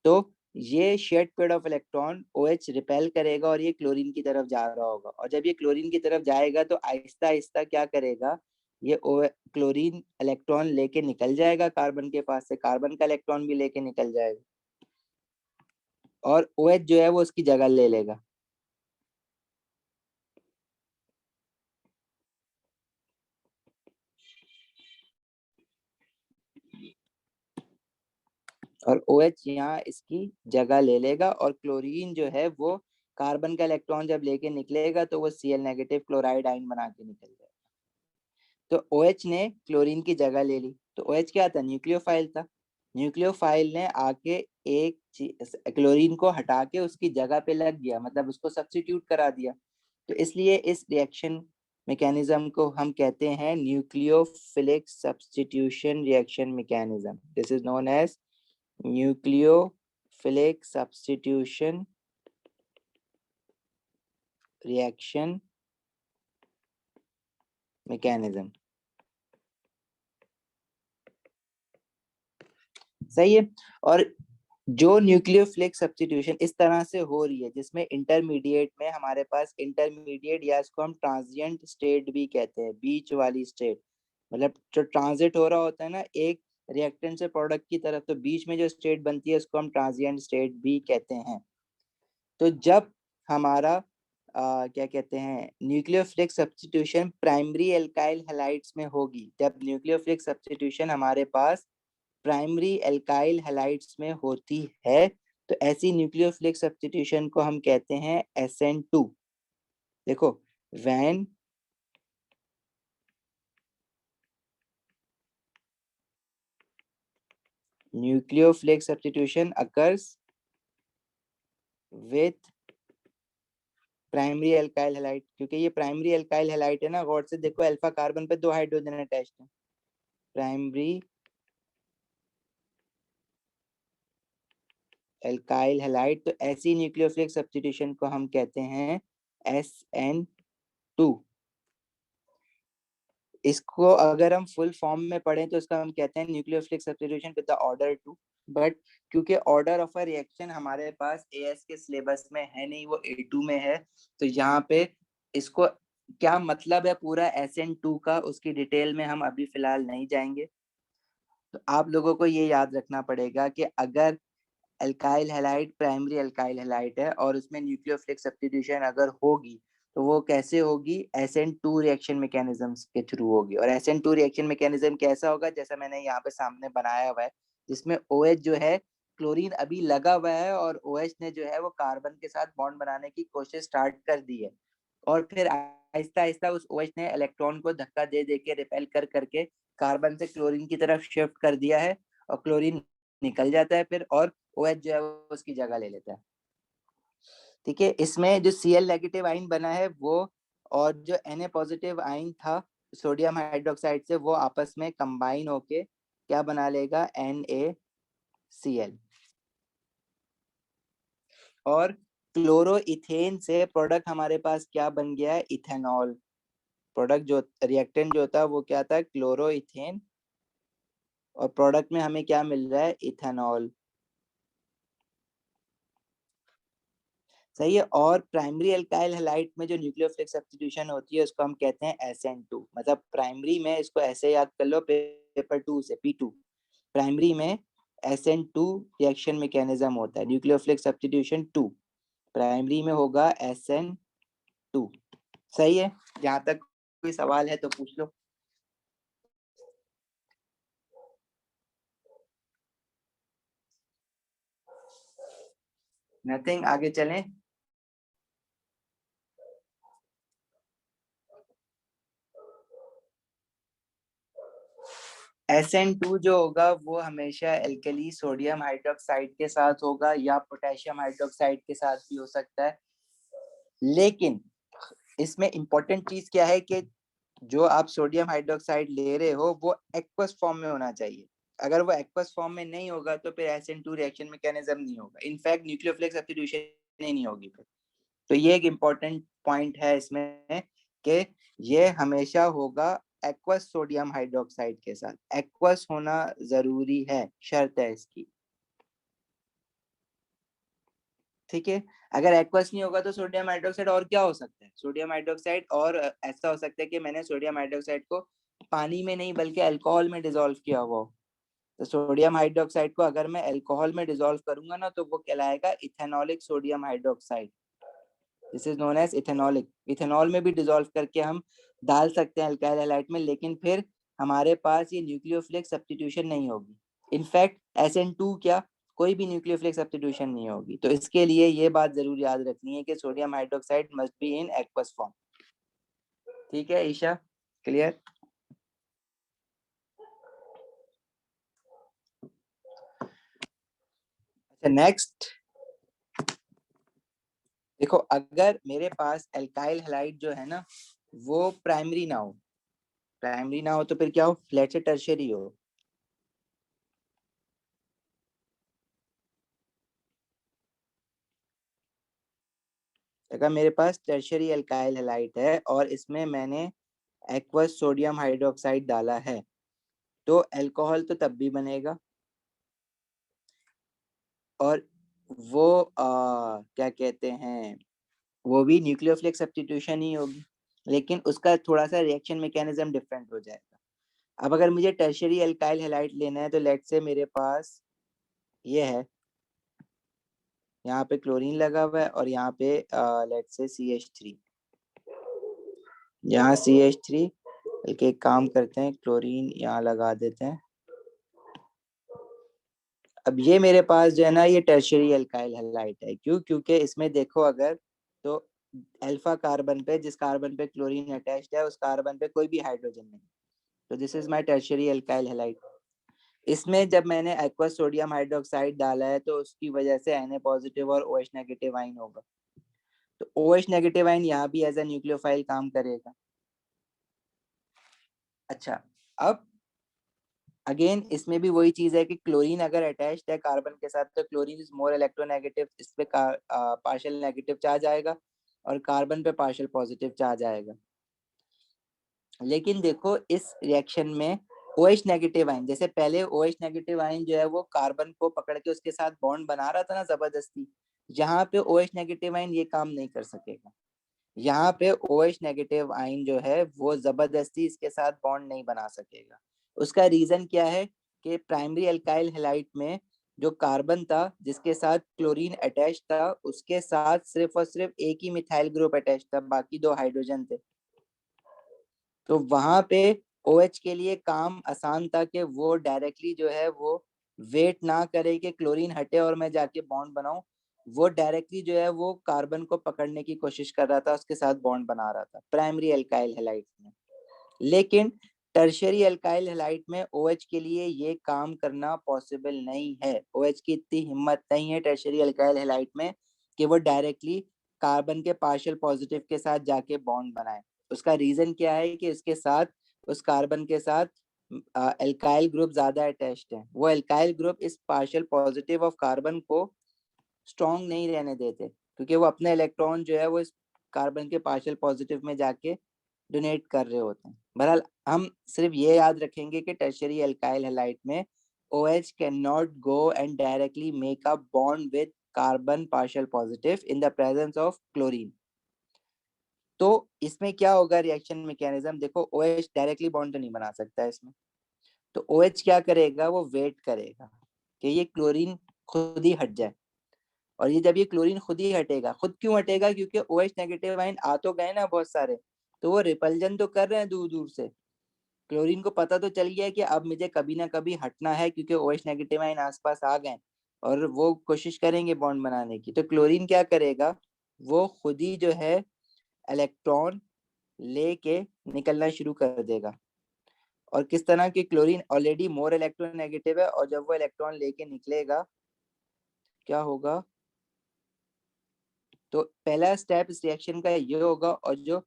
तो ये shared pair of electron OH repel करेगा और ये क्लोरीन की तरफ जा रहा होगा, और जब ये क्लोरीन की तरफ जाएगा तो आहिस्ता आहिस्ता क्या करेगा, ये क्लोरीन इलेक्ट्रॉन लेके निकल जाएगा कार्बन के पास से, कार्बन का इलेक्ट्रॉन भी लेके निकल जाएगा, और OH जो है वो उसकी जगह ले लेगा। और OH यहाँ इसकी जगह ले लेगा, और क्लोरीन जो है वो कार्बन का इलेक्ट्रॉन जब लेके निकलेगा तो वो Cl नेगेटिव क्लोराइड आयन बना के निकल जाएगा। तो OH ने क्लोरीन की जगह ले ली। तो OH क्या था, न्यूक्लियोफाइल था। न्यूक्लियोफाइल ने आके एक क्लोरीन को हटा के उसकी जगह पे लग गया, मतलब उसको सब्स्टिट्यूट करा दिया। तो इसलिए इस रिएक्शन मैकेनिज्म को हम कहते हैं nucleophilic substitution reaction mechanism. This is known as nucleophilic substitution reaction mechanism. सही है। और जो न्यूक्लियोफिलिक सब्स्टिट्यूशन इस तरह से हो रही है, जिसमें इंटरमीडिएट में हमारे पास इंटरमीडिएट, या इसको हम ट्रांजिएंट स्टेट भी कहते हैं, बीच वाली स्टेट, मतलब जो ट्रांजिट हो रहा होता है ना एक रिएक्टेंट से प्रोडक्ट की तरफ, तो बीच में जो स्टेट बनती है उसको हम ट्रांजिएंट स्टेट भी कहते हैं। तो जब हमारा क्या कहते हैं nucleophilic substitution primary alkyl halides में होगी, जब न्यूक्लियोफिलिक सब्स्टिट्यूशन हमारे पास प्राइमरी एल्काइल हैलाइड्स में होती है, तो ऐसी न्यूक्लियोफिलिक सब्स्टिट्यूशन को हम कहते हैं SN2। देखो, when nucleophilic substitution occurs with primary alkyl halide, क्योंकि ये प्राइमरी एल्काइल हैलाइड है ना, गौर से देखो अल्फा कार्बन पे 2 हाइड्रोजन अटैच्ड है, प्राइमरी एल्काइल हैलाइड। तो ऐसी न्यूक्लियोफिलिक सब्स्टिट्यूशन को हम कहते हैं SN2। इसको अगर हम फुल फॉर्म में पढ़ें तो इसका हम कहते हैं nucleophilic substitution with the order 2। But क्योंकि ऑर्डर ऑफ अ रिएक्शन हमारे पास AS के सिलेबस में है नहीं, वो A2 में है, तो यहाँ पे इसको क्या मतलब है पूरा SN2 का, उसकी डिटेल में हम अभी फिलहाल नहीं जाएंगे। तो आप लोगों को ये याद रखना पड़ेगा कि अगर alkyl halide primary alkyl halide है और उसमें न्यूक्लियोफिलिक सब्स्टिट्यूशन अगर होगी, तो वो कैसे होगी, SN2 रिएक्शन मैकेनिज्म्स के थ्रू होगी। और SN2 रिएक्शन मैकेनिज्म कैसा होगा, जैसा मैंने यहाँ पे सामने बनाया हुआ है, जिसमें OH जो है, क्लोरीन अभी लगा हुआ है और OH ने जो है वो कार्बन के साथ बॉन्ड बनाने की कोशिश स्टार्ट कर दी है, और फिर आहिस्ता आहिस्ता उस OH ने इलेक्ट्रॉन को धक्का दे दे के रिपेल कर करके कार्बन से क्लोरीन की तरफ शिफ्ट कर दिया है, और क्लोरीन निकल जाता है फिर, और OH जो है वो उसकी जगह ले लेता है। ठीक है, इसमें जो Cl नेगेटिव आयन बना है वो, और जो Na पॉजिटिव आयन था सोडियम हाइड्रोक्साइड से, वो आपस में कंबाइन होके क्या बना लेगा, NaCl। और क्लोरोइथेन से प्रोडक्ट हमारे पास क्या बन गया है, इथेनॉल। प्रोडक्ट जो रिएक्टेंट जो होता है वो क्या था, क्लोरोइथेन, और प्रोडक्ट में हमें क्या मिल रहा है, इथेनॉल। सही है। और प्राइमरी एल्काइल हैलाइड में जो न्यूक्लियोफिलिक सब्स्टिट्यूशन होती है उसको हम कहते हैं SN2। मतलब प्राइमरी में इसको ऐसे याद कर लो, पेपर 2 से P2, प्राइमरी में SN2 रिएक्शन मैकेनिज्म होता है, न्यूक्लियोफिलिक सब्स्टिट्यूशन 2 प्राइमरी में होगा SN2। सही है, जहाँ तक कोई सवाल है तो पूछ लो। नथिंग, आगे चलें। SN2 जो होगा वो हमेशा एल्कली सोडियम हाइड्रोक्साइड के साथ होगा, या पोटेशियम हाइड्रोक्साइड के साथ भी हो सकता है। लेकिन इसमें इंपॉर्टेंट चीज क्या है कि जो आप सोडियम हाइड्रोक्साइड ले रहे हो वो एक्वस फॉर्म में होना चाहिए। अगर वो एक्वस फॉर्म में नहीं होगा तो फिर SN2 रिएक्शन मैकेनिज्म नहीं होगा, इनफैक्ट न्यूक्लियोफिलिक सब्स्टिट्यूशन ही नहीं होगी फिर। तो ये एक इम्पोर्टेंट पॉइंट है इसमें कि ये हमेशा होगा एक्वस सोडियम हाइड्रोक्साइड के साथ, एक्वस होना जरूरी है, शर्त है इसकी, ठीक है। अगर एक्वस नहीं होगा तो सोडियम हाइड्रोक्साइड और क्या हो सकता है, सोडियम हाइड्रोक्साइड और ऐसा हो सकता है कि मैंने सोडियम हाइड्रोक्साइड को पानी में नहीं बल्कि अल्कोहल में डिसॉल्व किया हुआ हो। तो सोडियम हाइड्रोक्साइड को अगर मैं अल्कोहल में डिसॉल्व करूंगा ना तो वो कहलाएगा ethanolic sodium hydroxide, this is known as ethanolic. Ethanol में भी डिसॉल्व करके हम डाल सकते हैं अल्काइल हैलाइड में, लेकिन फिर हमारे पास ये न्यूक्लियोफिलिक सब्स्टिट्यूशन नहीं होगी, इनफैक्ट SN2 क्या कोई भी न्यूक्लियोफिलिक सब्स्टिट्यूशन नहीं होगी। तो इसके लिए ये बात जरूर याद रखनी है कि sodium hydroxide must be in aqueous form. ठीक है ईशा, क्लियर? अच्छा नेक्स्ट देखो, अगर मेरे पास एल्काइल हैलाइड जो है ना वो प्राइमरी ना हो, प्राइमरी ना हो तो फिर क्या हो, फ्लैट से टर्शियरी हो। अगर मेरे पास टर्शियरी एल्काइल हैलाइड है और इसमें मैंने एक्वस सोडियम हाइड्रोक्साइड डाला है तो अल्कोहल तो तब भी बनेगा, और वो क्या कहते हैं, वो भी न्यूक्लियोफिलिक सब्स्टिट्यूशन ही होगी, लेकिन उसका थोड़ा सा रिएक्शन मैकेनिज्म डिफरेंट हो जाएगा। अब अगर मुझे टर्शियरी एल्काइल हैलाइड लेना है तो लेट से मेरे पास ये है, यहाँ पे क्लोरीन लगा हुआ है और यहाँ पे लेट से CH3, यहाँ CH3, बल्कि एक काम करते हैं क्लोरीन यहाँ लगा देते हैं। अब ये मेरे पास जो है ना ये टर्शियरी एल्काइल हैलाइड है, क्यों, क्योंकि इसमें देखो अगर तो अल्फा कार्बन पे, जिस कार्बन पे क्लोरीन अटैच्ड है उस कार्बन पे कोई भी हाइड्रोजन नहीं, तो this is my tertiary alkyl halide. इसमें जब मैंने एक्वस सोडियम हाइड्रोक्साइड डाला है तो उसकी वजह से Na पॉजिटिव और OH नेगेटिव आइन होगा, तो OH नेगेटिव आइन यहाँ भी एज अ न्यूक्लियोफाइल काम करेगा। अच्छा, अब अगेन इसमें भी वही चीज है कि क्लोरीन अगर अटैच्ड है कार्बन के साथ तो क्लोरीन इज मोर इलेक्ट्रोनेगेटिव, इस पे पार्शियल नेगेटिव चार्ज आएगा और कार्बन पे पार्शियल पॉजिटिव चार्ज आएगा। लेकिन देखो इस रिएक्शन में OH नेगेटिव आयन, जैसे पहले OH नेगेटिव आयन जो है वो कार्बन को पकड़ के उसके साथ बॉन्ड बना रहा था ना जबरदस्ती, यहाँ पे OH नेगेटिव आयन ये काम नहीं कर सकेगा। यहाँ पे OH नेगेटिव आयन जो है वो जबरदस्ती इसके साथ बॉन्ड नहीं बना सकेगा। उसका रीजन क्या है कि प्राइमरी एल्काइल हैलाइड में जो कार्बन था जिसके साथ क्लोरीन अटैच था उसके साथ सिर्फ और सिर्फ एक ही मिथाइल ग्रुप अटैच था, बाकी दो हाइड्रोजन थे। तो वहां पे OH के लिए काम आसान था कि वो डायरेक्टली जो है वो वेट ना करे कि क्लोरीन हटे और मैं जाके बॉन्ड बनाऊं, वो डायरेक्टली जो है वो कार्बन को पकड़ने की कोशिश कर रहा था, उसके साथ बॉन्ड बना रहा था प्राइमरी एल्काइल हैलाइड में। लेकिन टर्शियरी एल्काइल हैलाइड में OH के लिए ये काम करना पॉसिबल नहीं है, OH की इतनी हिम्मत नहीं है टर्शियरी एल्काइल हैलाइड में कि वो डायरेक्टली कार्बन के पार्शियल पॉजिटिव के साथ जाके बॉन्ड बनाए। उसका रीजन क्या है कि इसके साथ, उस कार्बन के साथ एल्काइल ग्रुप ज्यादा अटैच्ड है, वो एल्काइल ग्रुप इस पार्शियल पॉजिटिव ऑफ कार्बन को स्ट्रॉन्ग नहीं रहने देते, क्योंकि वो अपने इलेक्ट्रॉन जो है वो इस कार्बन के पार्शियल पॉजिटिव में जाके डोनेट कर रहे होते हैं। बहरहाल हम सिर्फ ये याद रखेंगे कि टर्शियरी एल्काइल हैलाइड में OH can not go and directly make a bond with carbon partial positive in the presence of chlorine. तो इसमें क्या होगा रिएक्शन मैकेनिज्म, देखो OH डायरेक्टली बॉन्ड तो नहीं बना सकता है इसमें, तो OH क्या करेगा, वो वेट करेगा कि ये क्लोरीन खुद ही हट जाए। और ये जब ये क्लोरीन खुद ही हटेगा, खुद क्यों हटेगा, क्योंकि OH नेगेटिव आयन आ तो गए ना बहुत सारे, तो वो रिपल्जन तो कर रहे हैं दूर दूर से। क्लोरीन को पता तो चल गया है कि अब मुझे कभी ना कभी हटना है क्योंकि OH नेगेटिव आयन आसपास आ गए और वो कोशिश करेंगे बॉन्ड बनाने की। तो क्लोरीन क्या करेगा, वो खुद ही जो है इलेक्ट्रॉन लेके निकलना शुरू कर देगा। और किस तरह की, क्लोरीन ऑलरेडी मोर इलेक्ट्रोनेगेटिव है और जब वो इलेक्ट्रॉन लेके निकलेगा क्या होगा, तो पहला स्टेप इस रिएक्शन का ये होगा। और जो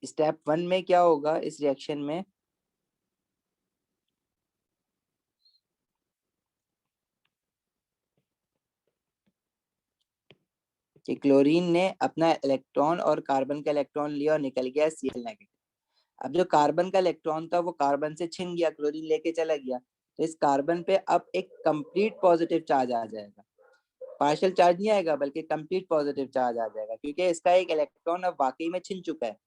स्टेप 1 में क्या होगा इस रिएक्शन में, कि क्लोरीन ने अपना इलेक्ट्रॉन और कार्बन का इलेक्ट्रॉन लिया और निकल गया Cl नेगेटिव। अब जो कार्बन का इलेक्ट्रॉन था वो कार्बन से छिन गया, क्लोरीन लेके चला गया, तो इस कार्बन पे अब एक कंप्लीट पॉजिटिव चार्ज आ जाएगा, पार्शियल चार्ज नहीं आएगा बल्कि कंप्लीट पॉजिटिव चार्ज आ जाएगा, क्योंकि इसका एक इलेक्ट्रॉन अब वाकई में छिन चुका है।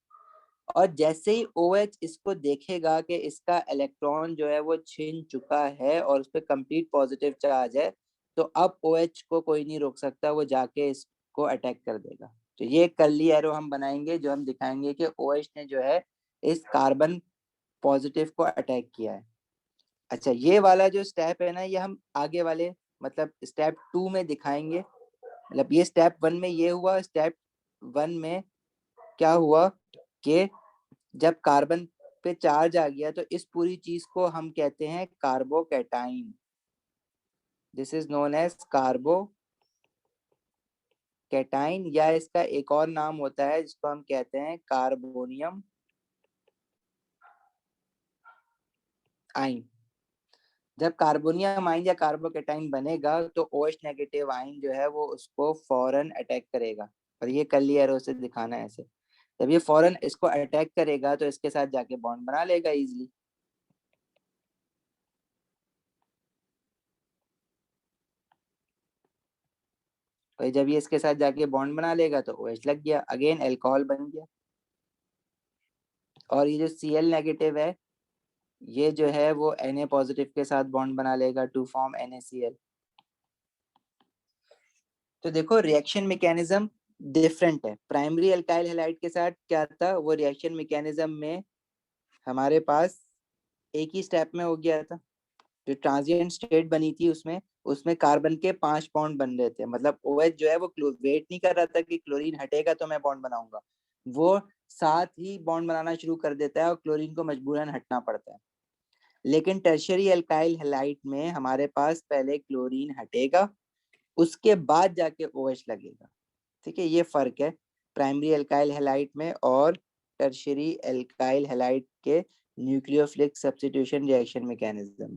और जैसे ही OH इसको देखेगा कि इसका इलेक्ट्रॉन जो है वो छिन चुका है और उस पर कंप्लीट पॉजिटिव चार्ज है, तो अब OH को कोई नहीं रोक सकता, वो जाके इसको अटैक कर देगा। तो ये कर्ली एरो हम बनाएंगे जो हम दिखाएंगे कि OH ने जो है इस कार्बन पॉजिटिव को अटैक किया है। अच्छा, ये वाला जो स्टेप है ना, ये हम आगे वाले मतलब स्टेप 2 में दिखाएंगे। मतलब ये स्टेप 1 में ये हुआ, स्टेप 1 में क्या हुआ कि जब कार्बन पे चार्ज आ गया तो इस पूरी चीज को हम कहते हैं carbocation. This is known as carbocation, या इसका एक और नाम होता है जिसको हम कहते हैं कार्बोनियम आइन। जब कार्बोनियम आइन या कार्बोकैटाइन बनेगा तो OH नेगेटिव आइन जो है वो उसको फौरन अटैक करेगा, और ये कर्ली एरो से दिखाना है ऐसे। जब ये फौरन इसको अटैक करेगा तो इसके साथ जाके बॉन्ड बना लेगा इजीली। और जब ये इसके साथ जाके बॉन्ड बना लेगा तो OH लग गया, अगेन अल्कोहल बन गया। और ये जो Cl नेगेटिव है ये जो है वो Na पॉजिटिव के साथ बॉन्ड बना लेगा टू फॉर्म NaCl। तो देखो रिएक्शन मैकेनिज्म डिफरेंट है। प्राइमरी अल्काइल हैलाइड के साथ क्या था, वो रिएक्शन मैकेनिज्म में हमारे पास एक ही स्टेप में हो गया था। जो ट्रांजिएंट स्टेट बनी थी उसमें कार्बन के 5 बॉन्ड बन रहे थे, मतलब OH जो है वो वेट नहीं कर रहा था कि क्लोरीन हटेगा तो मैं बॉन्ड बनाऊंगा, वो साथ ही बॉन्ड बनाना शुरू कर देता है और क्लोरीन को मजबूरन हटना पड़ता है। लेकिन टर्शियरी अल्काइल हैलाइड में हमारे पास पहले क्लोरीन हटेगा, उसके बाद जाके OH लगेगा। ठीक है, ये फर्क है प्राइमरी अल्काइल हैलाइड में और टर्शियरी अल्काइल हैलाइड के nucleophilic substitution reaction mechanism.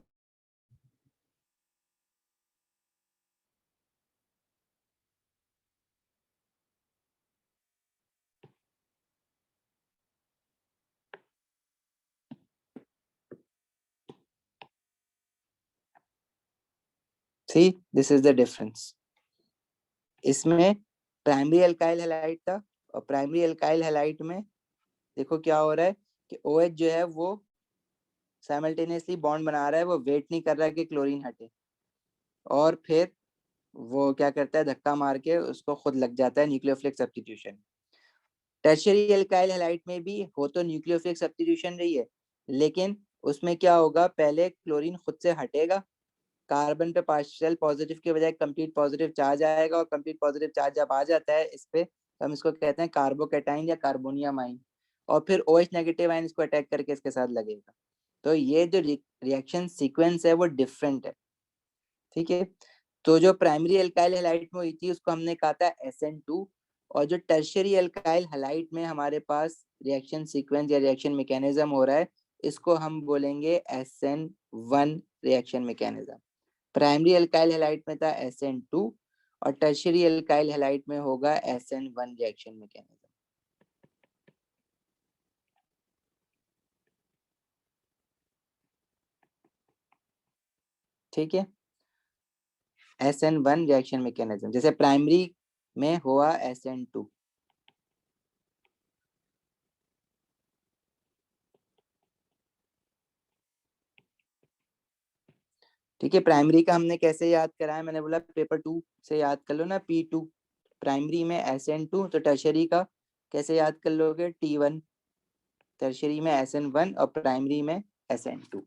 See, this is the difference. इसमें प्राइमरी अल्काइल हैलाइड था और प्राइमरी अल्काइल हैलाइड में देखो क्या हो रहा है कि OH जो है वो साइमल्टेनियसली बॉन्ड बना रहा है, वो वेट नहीं कर रहा है कि क्लोरीन हटे, और फिर वो क्या करता है, धक्का मार के उसको खुद लग जाता है nucleophilic substitution. Tertiary alkyl halide में भी हो तो न्यूक्लियोफिलिक सब्स्टिट्यूशन रही है, लेकिन उसमें क्या होगा, पहले क्लोरीन खुद से हटेगा, कार्बन पे पार्शियल पॉजिटिव के बजाय कंप्लीट पॉजिटिव चार्ज आएगा, और कंप्लीट पॉजिटिव चार्ज जब आ जाता है इस पे तो हम इसको कहते हैं कार्बोकैटाइन या कार्बोनियम आइन, और फिर OH नेगेटिव आइन इसको अटैक करके इसके साथ लगेगा। तो ये जो रिएक्शन सीक्वेंस है वो डिफरेंट है। ठीक है, तो जो प्राइमरी अल्काइल हैलाइड में हुई थी उसको हमने कहा था SN2, और जो टर्शियरी अल्काइल हैलाइड में हमारे पास रिएक्शन सीक्वेंस या रिएक्शन मैकेनिज्म हो रहा है, इसको हम बोलेंगे SN1 reaction mechanism. Primary alkyl halide में था SN2 और टर्शियरी अल्काइल हैलाइड में होगा SN1 रिएक्शन मैकेनिज्म। ठीक है, SN1 रिएक्शन मैकेनिज्म, जैसे प्राइमरी में हुआ SN2। ठीक है, प्राइमरी का हमने कैसे याद करा है, मैंने बोला पेपर 2 से याद कर लो ना, P2 प्राइमरी में SN2, तो टर्शियरी का कैसे याद कर लोगे, T1, टर्शियरी में SN1 और प्राइमरी में SN2।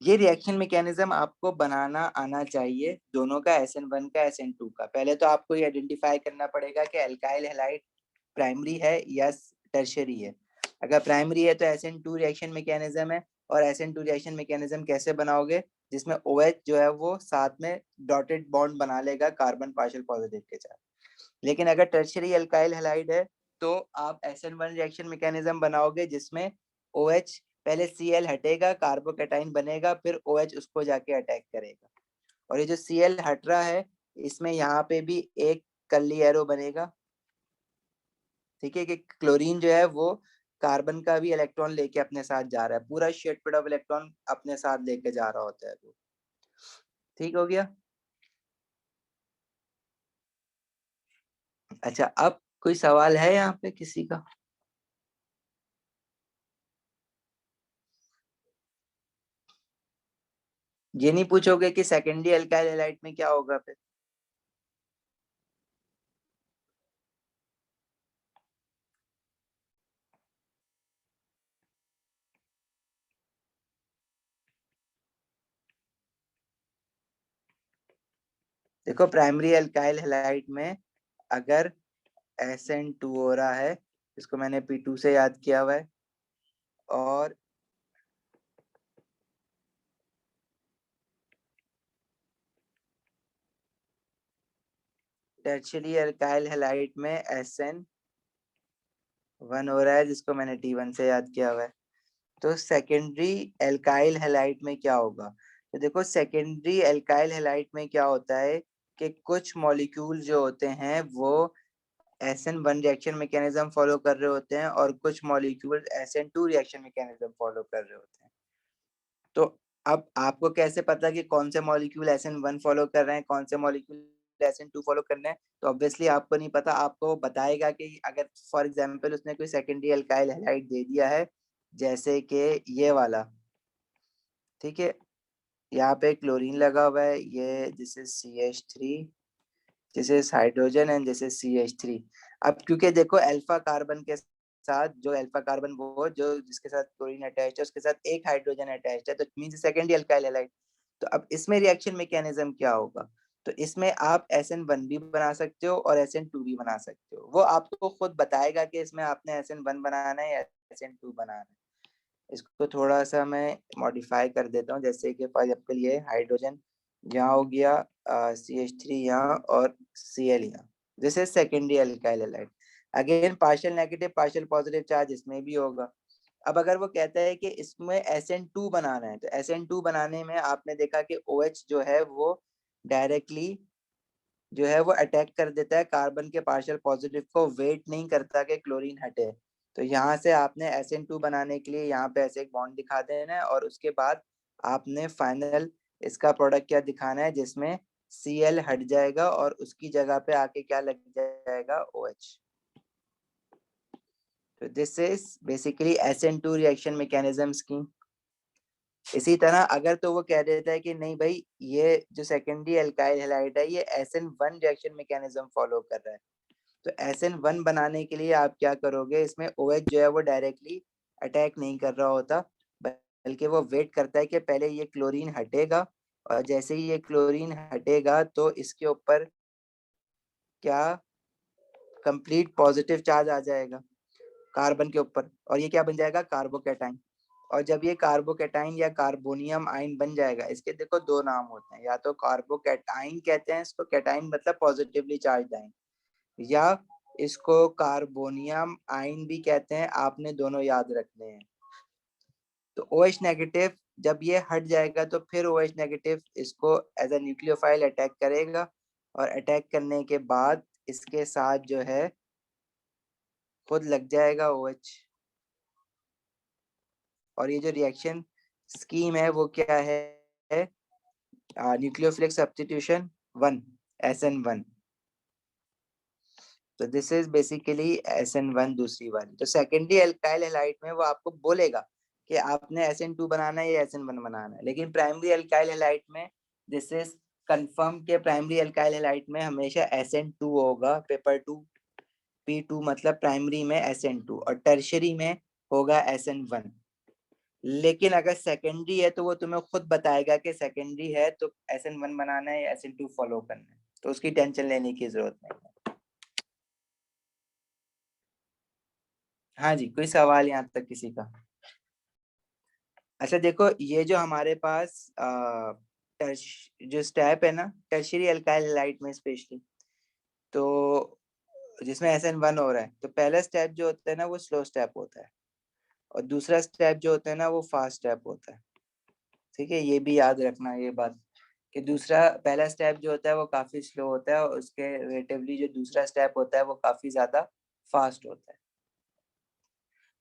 ये रिएक्शन मैकेनिज्म आपको बनाना आना चाहिए, दोनों का, SN1 का SN2 का। पहले तो आपको ये आइडेंटिफाई करना पड़ेगा कि अल्काइल हैलाइड प्राइमरी है या टर्शियरी है। अगर प्राइमरी है तो SN2 रिएक्शन मैकेनिज्म है, और SN2 रिएक्शन मैकेनिज्म कैसे बनाओगे, जिसमें OH जो है वो साथ में डॉटेड बॉन्ड बना लेगा कार्बन पार्शियल पॉजिटिव के साथ। लेकिन अगर टर्शियरी अल्काइल हैलाइड है तो आप SN1 रिएक्शन मैकेनिज्म बनाओगे जिसमें OH पहले Cl हटेगा, कार्बोकैटाइन बनेगा, फिर OH उसको जाके अटैक करेगा, और ये जो Cl हट रहा है इसमें यहाँ पे भी एक कर्ली एरो बनेगा, ठीक है, कि क्लोरीन जो है वो कार्बन का भी इलेक्ट्रॉन लेके अपने साथ जा रहा है, पूरा शेड पेड ऑफ इलेक्ट्रॉन अपने साथ लेके जा रहा होता है वो। ठीक हो गया। अच्छा, अब कोई सवाल है यहाँ पे किसी का? ये नहीं पूछोगे कि सेकेंडरी अल्काइल हैलाइड में क्या होगा फिर? देखो, प्राइमरी अल्काइल हैलाइड में अगर SN2 हो रहा है, इसको मैंने P2 से याद किया हुआ है, और टर्शियरी अल्काइल हैलाइड में SN1 हो रहा है, जिसको मैंने T1 से याद किया हुआ है। तो सेकेंडरी एल्काइल हैलाइड में क्या होगा? तो देखो, सेकेंडरी एल्काइल हैलाइड में क्या होता है कि कुछ मॉलिक्यूल जो होते हैं वो SN1 रिएक्शन मैकेनिज्म फॉलो कर रहे होते हैं, और कुछ molecule SN2 reaction mechanism follow कर रहे होते हैं। तो अब आपको कैसे पता कि कौन से मॉलिक्यूल SN1 फॉलो कर रहे हैं, कौन से मॉलिक्यूल SN2 फॉलो कर रहे हैं? तो ऑब्वियसली आपको नहीं पता, आपको वो बताएगा कि अगर फॉर एग्जांपल उसने कोई सेकेंडरी अल्काइल हैलाइड दे दिया है, जैसे कि ये वाला, ठीक है, यहाँ पे क्लोरीन लगा हुआ है, ये this is CH3, this is hydrogen, and this is CH3। अब क्योंकि देखो, अल्फा कार्बन के साथ, जो अल्फा कार्बन वो जो जिसके साथ क्लोरीन अटैच है, उसके साथ एक हाइड्रोजन अटैच है, तो मींस सेकेंडरी अल्काइल हैलाइड। तो अब इसमें रिएक्शन मैकेनिज्म क्या होगा? तो इसमें आप SN1 भी बना सकते हो और SN2 भी बना सकते हो, वो आपको खुद बताएगा कि इसमें आपने SN1 बनाना है या SN2 बनाना है। इसको थोड़ा सा मैं मॉडिफाई कर देता हूँ, जैसे कि फॉर एग्जाम्पल ये हाइड्रोजन यहाँ हो गया, CH3 यहाँ, और Cl यहाँ, this is secondary alkyl halide. Again partial negative partial positive charge इसमें भी होगा। अब अगर वो कहता है कि इसमें SN2 बनाना है, तो SN2 बनाने में आपने देखा कि OH जो है वो डायरेक्टली जो है वो अटैक कर देता है कार्बन के पार्शियल पॉजिटिव को, वेट नहीं करता कि क्लोरीन हटे। तो यहाँ से आपने SN2 बनाने के लिए यहाँ पे ऐसे एक बॉन्ड दिखा देना है, और उसके बाद आपने फाइनल इसका प्रोडक्ट क्या दिखाना है, जिसमें Cl हट जाएगा और उसकी जगह पे आके क्या लग जाएगा, OH। तो this is basically SN2 reaction mechanism scheme. इसी तरह अगर तो वो कह देता है कि नहीं भाई, ये जो सेकेंडरी अल्काइल हैलाइड है ये SN1 रिएक्शन मैकेनिज्म फॉलो कर रहा है, तो SN1 बनाने के लिए आप क्या करोगे, इसमें OH जो है वो डायरेक्टली अटैक नहीं कर रहा होता, बल्कि वो वेट करता है कि पहले ये क्लोरीन हटेगा, और जैसे ही ये क्लोरीन हटेगा तो इसके ऊपर क्या कंप्लीट पॉजिटिव चार्ज आ जाएगा कार्बन के ऊपर, और ये क्या बन जाएगा, कार्बोकैटाइन। और जब ये कार्बोकैटाइन या कार्बोनियम आयन बन जाएगा, इसके देखो दो नाम होते हैं, या तो कार्बोकैटाइन कहते हैं इसको, कैटाइन मतलब पॉजिटिवली चार्ज आयन, या इसको कार्बोनियम आयन भी कहते हैं, आपने दोनों याद रखने हैं। तो OH नेगेटिव जब ये हट जाएगा तो फिर OH नेगेटिव इसको एज अ न्यूक्लियोफाइल अटैक करेगा, और अटैक करने के बाद इसके साथ जो है खुद लग जाएगा OH। और ये जो रिएक्शन स्कीम है वो क्या है, न्यूक्लियोफिलिक सब्स्टिट्यूशन 1, SN1। तो दिस इज बेसिकली SN1 दूसरी वाली। तो सेकेंडरी अल्काइल हैलाइड में वो आपको बोलेगा कि आपने SN2 बनाना है या SN1 बनाना है, लेकिन प्राइमरी अल्काइल हैलाइड में दिस इज कंफर्म के प्राइमरी अल्काइल हैलाइड में हमेशा SN2 होगा, पेपर 2 P2 मतलब प्राइमरी में SN2, और टर्शरी में होगा SN1। लेकिन अगर सेकेंडरी है तो वो तुम्हें खुद बताएगा कि सेकेंडरी है तो SN1 बनाना है या SN2 फॉलो करना है, तो उसकी टेंशन लेने की जरूरत नहीं है। हाँ जी, कोई सवाल यहाँ तक किसी का? अच्छा देखो, ये जो हमारे पास जो स्टेप है ना टर्शियरी अल्काइल हैलाइड में स्पेशली, तो जिसमें SN1 हो रहा है, तो पहला स्टेप जो होता है ना वो स्लो स्टेप होता है, और दूसरा स्टेप जो होता है ना वो फास्ट स्टेप होता है। ठीक है, ये भी याद रखना ये बात, कि दूसरा पहला स्टेप जो होता है वो काफी स्लो होता है और उसके रिलेटिवली जो दूसरा स्टेप होता है वो काफी ज्यादा फास्ट होता है।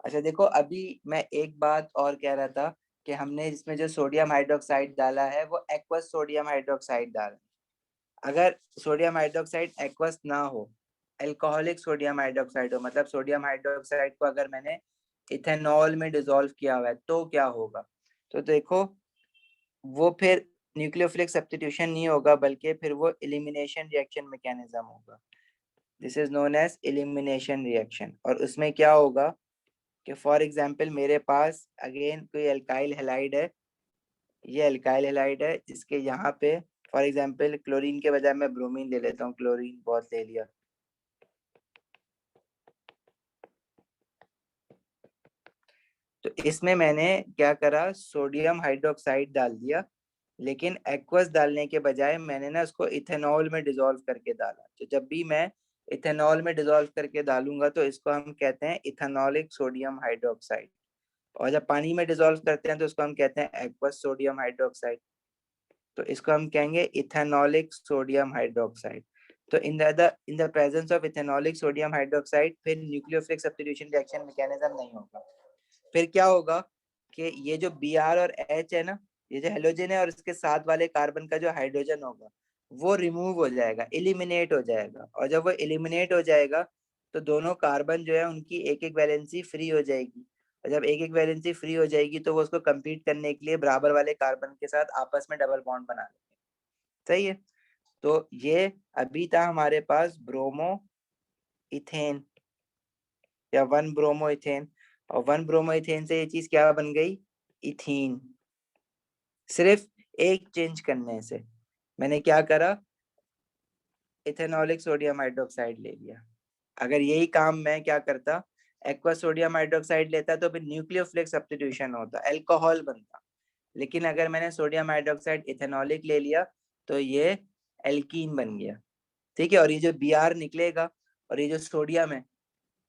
अच्छा देखो, अभी मैं एक बात और कह रहा था कि हमने इसमें जो सोडियम हाइड्रोक्साइड डाला है वो एक्वस सोडियम हाइड्रोक्साइड डाला है। अगर सोडियम हाइड्रोक्साइड एक्वस ना हो, अल्कोहलिक सोडियम हाइड्रोक्साइड हो, मतलब सोडियम हाइड्रोक्साइड को अगर मैंने इथेनॉल में डिसॉल्व किया हुआ है तो क्या होगा? तो देखो, वो फिर न्यूक्लियोफिलिक सब्स्टिट्यूशन नहीं होगा, बल्कि फिर वो एलिमिनेशन रिएक्शन मैकेनिज्म होगा। This is known as elimination reaction. और उसमें क्या होगा कि फॉर एग्जांपल मेरे पास अगेन कोई अल्काइल हैलाइड है, ये अल्काइल हैलाइड है, इसके यहाँ पे फॉर एग्जांपल क्लोरीन के बजाय मैं ब्रोमीन ले लेता हूँ, क्लोरीन बहुत ले लिया। तो इसमें मैंने क्या करा, सोडियम हाइड्रोक्साइड डाल दिया, लेकिन एक्वस डालने के बजाय मैंने ना उसको इथेनॉल में डिसॉल्व करके डाला। तो जब भी मैं इथेनॉल में डिसॉल्व करके डालूंगा तो इसको हम कहते हैं इथेनॉलिक सोडियम हाइड्रोक्साइड, और जब पानी में डिसॉल्व करते हैं तो उसको हम कहते हैं एक्वस सोडियम हाइड्रोक्साइड। तो इसको हम कहेंगे इथेनॉलिक सोडियम हाइड्रोक्साइड। तो in the presence of ethanolic sodium hydroxide फिर न्यूक्लियोफिलिक सब्स्टिट्यूशन रिएक्शन मैकेनिज्म नहीं होगा। फिर क्या होगा कि ये जो Br और H है ना, ये जो हेलोजन है और इसके साथ वाले कार्बन का जो हाइड्रोजन होगा वो रिमूव हो जाएगा, एलिमिनेट हो जाएगा। और जब वो एलिमिनेट हो जाएगा तो दोनों कार्बन जो है उनकी एक एक वैलेंसी फ्री हो जाएगी। और जब एक एक वैलेंसी फ्री हो जाएगी तो वो उसको कंपीट करने के लिए बराबर वाले कार्बन के साथ आपस में डबल बॉन्ड बना लेंगे। सही है। तो ये अभी था हमारे पास ब्रोमो इथेन या वन ब्रोमो इथेन, और वन ब्रोमो इथेन से ये चीज क्या बन गई, इथीन। सिर्फ एक चेंज करने से मैंने क्या करा, इथेनॉलिक सोडियम हाइड्रोक्साइड ले लिया। अगर यही काम मैं क्या करता, एक्वा सोडियम हाइड्रोक्साइड लेता तो फिर न्यूक्लियोफिलिक सब्स्टिट्यूशन होता, अल्कोहल बनता। लेकिन अगर मैंने सोडियम हाइड्रोक्साइड इथेनॉलिक ले लिया तो ये एल्कीन बन गया। ठीक है। और ये जो Br निकलेगा और ये जो सोडियम है,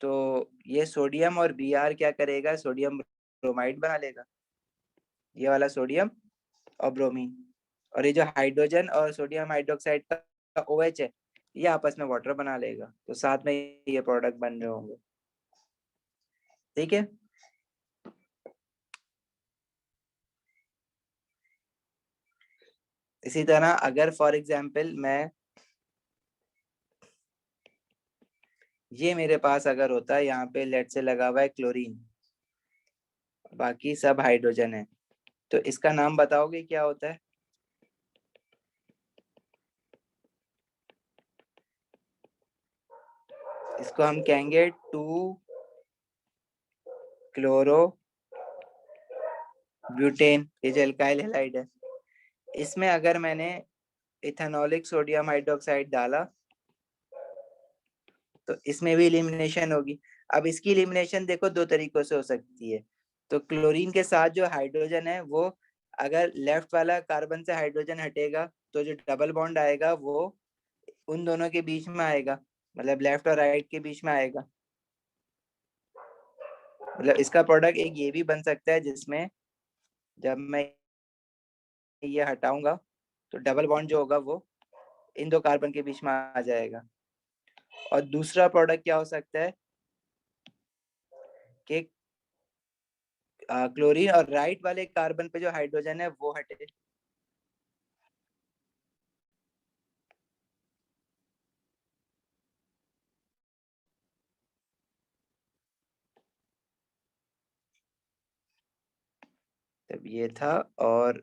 तो ये सोडियम और Br क्या करेगा, सोडियम ब्रोमाइड बना लेगा, ये वाला सोडियम और ब्रोमीन। और ये जो हाइड्रोजन और सोडियम हाइड्रोक्साइड का OH है, ये आपस में वाटर बना लेगा, तो साथ में ये प्रोडक्ट बन रहे होंगे। ठीक है। इसी तरह अगर फॉर एग्जांपल मैं, ये मेरे पास अगर होता है यहाँ पे लेट से लगा हुआ है क्लोरीन, बाकी सब हाइड्रोजन है, तो इसका नाम बताओगे क्या होता है? इसको हम कहेंगे 2 क्लोरो ब्यूटेन, ये जो एल्काइल हैलाइड है। इसमें अगर मैंने इथेनॉलिक सोडियम हाइड्रोक्साइड डाला तो इसमें भी एलिमिनेशन होगी। अब इसकी एलिमिनेशन देखो दो तरीकों से हो सकती है। तो क्लोरीन के साथ जो हाइड्रोजन है वो, अगर लेफ्ट वाला कार्बन से हाइड्रोजन हटेगा तो जो डबल बॉन्ड आएगा वो उन दोनों के बीच में आएगा, मतलब लेफ्ट और राइट के बीच में आएगा। मतलब इसका प्रोडक्ट एक ये भी बन सकता है जिसमें जब मैं ये हटाऊंगा तो डबल बॉन्ड जो होगा वो इन दो कार्बन के बीच में आ जाएगा। और दूसरा प्रोडक्ट क्या हो सकता है कि क्लोरीन और राइट वाले कार्बन पे जो हाइड्रोजन है वो हटे। तब ये था और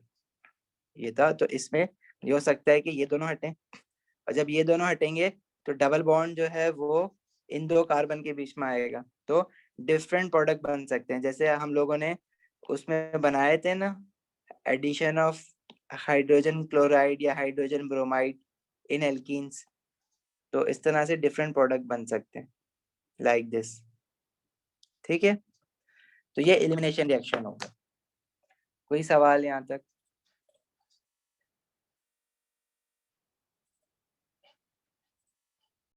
ये था, तो इसमें ये हो सकता है कि ये दोनों हटें, और जब ये दोनों हटेंगे तो डबल बॉन्ड जो है वो इन दो कार्बन के बीच में आएगा, तो डिफरेंट प्रोडक्ट बन सकते हैं। जैसे हम लोगों ने उसमें बनाए थे ना, एडिशन ऑफ हाइड्रोजन क्लोराइड या हाइड्रोजन ब्रोमाइड इन एल्कीन्स, तो इस तरह से डिफरेंट प्रोडक्ट बन सकते हैं लाइक दिस। ठीक है। तो ये एलिमिनेशन रिएक्शन होगा। कोई सवाल यहाँ तक?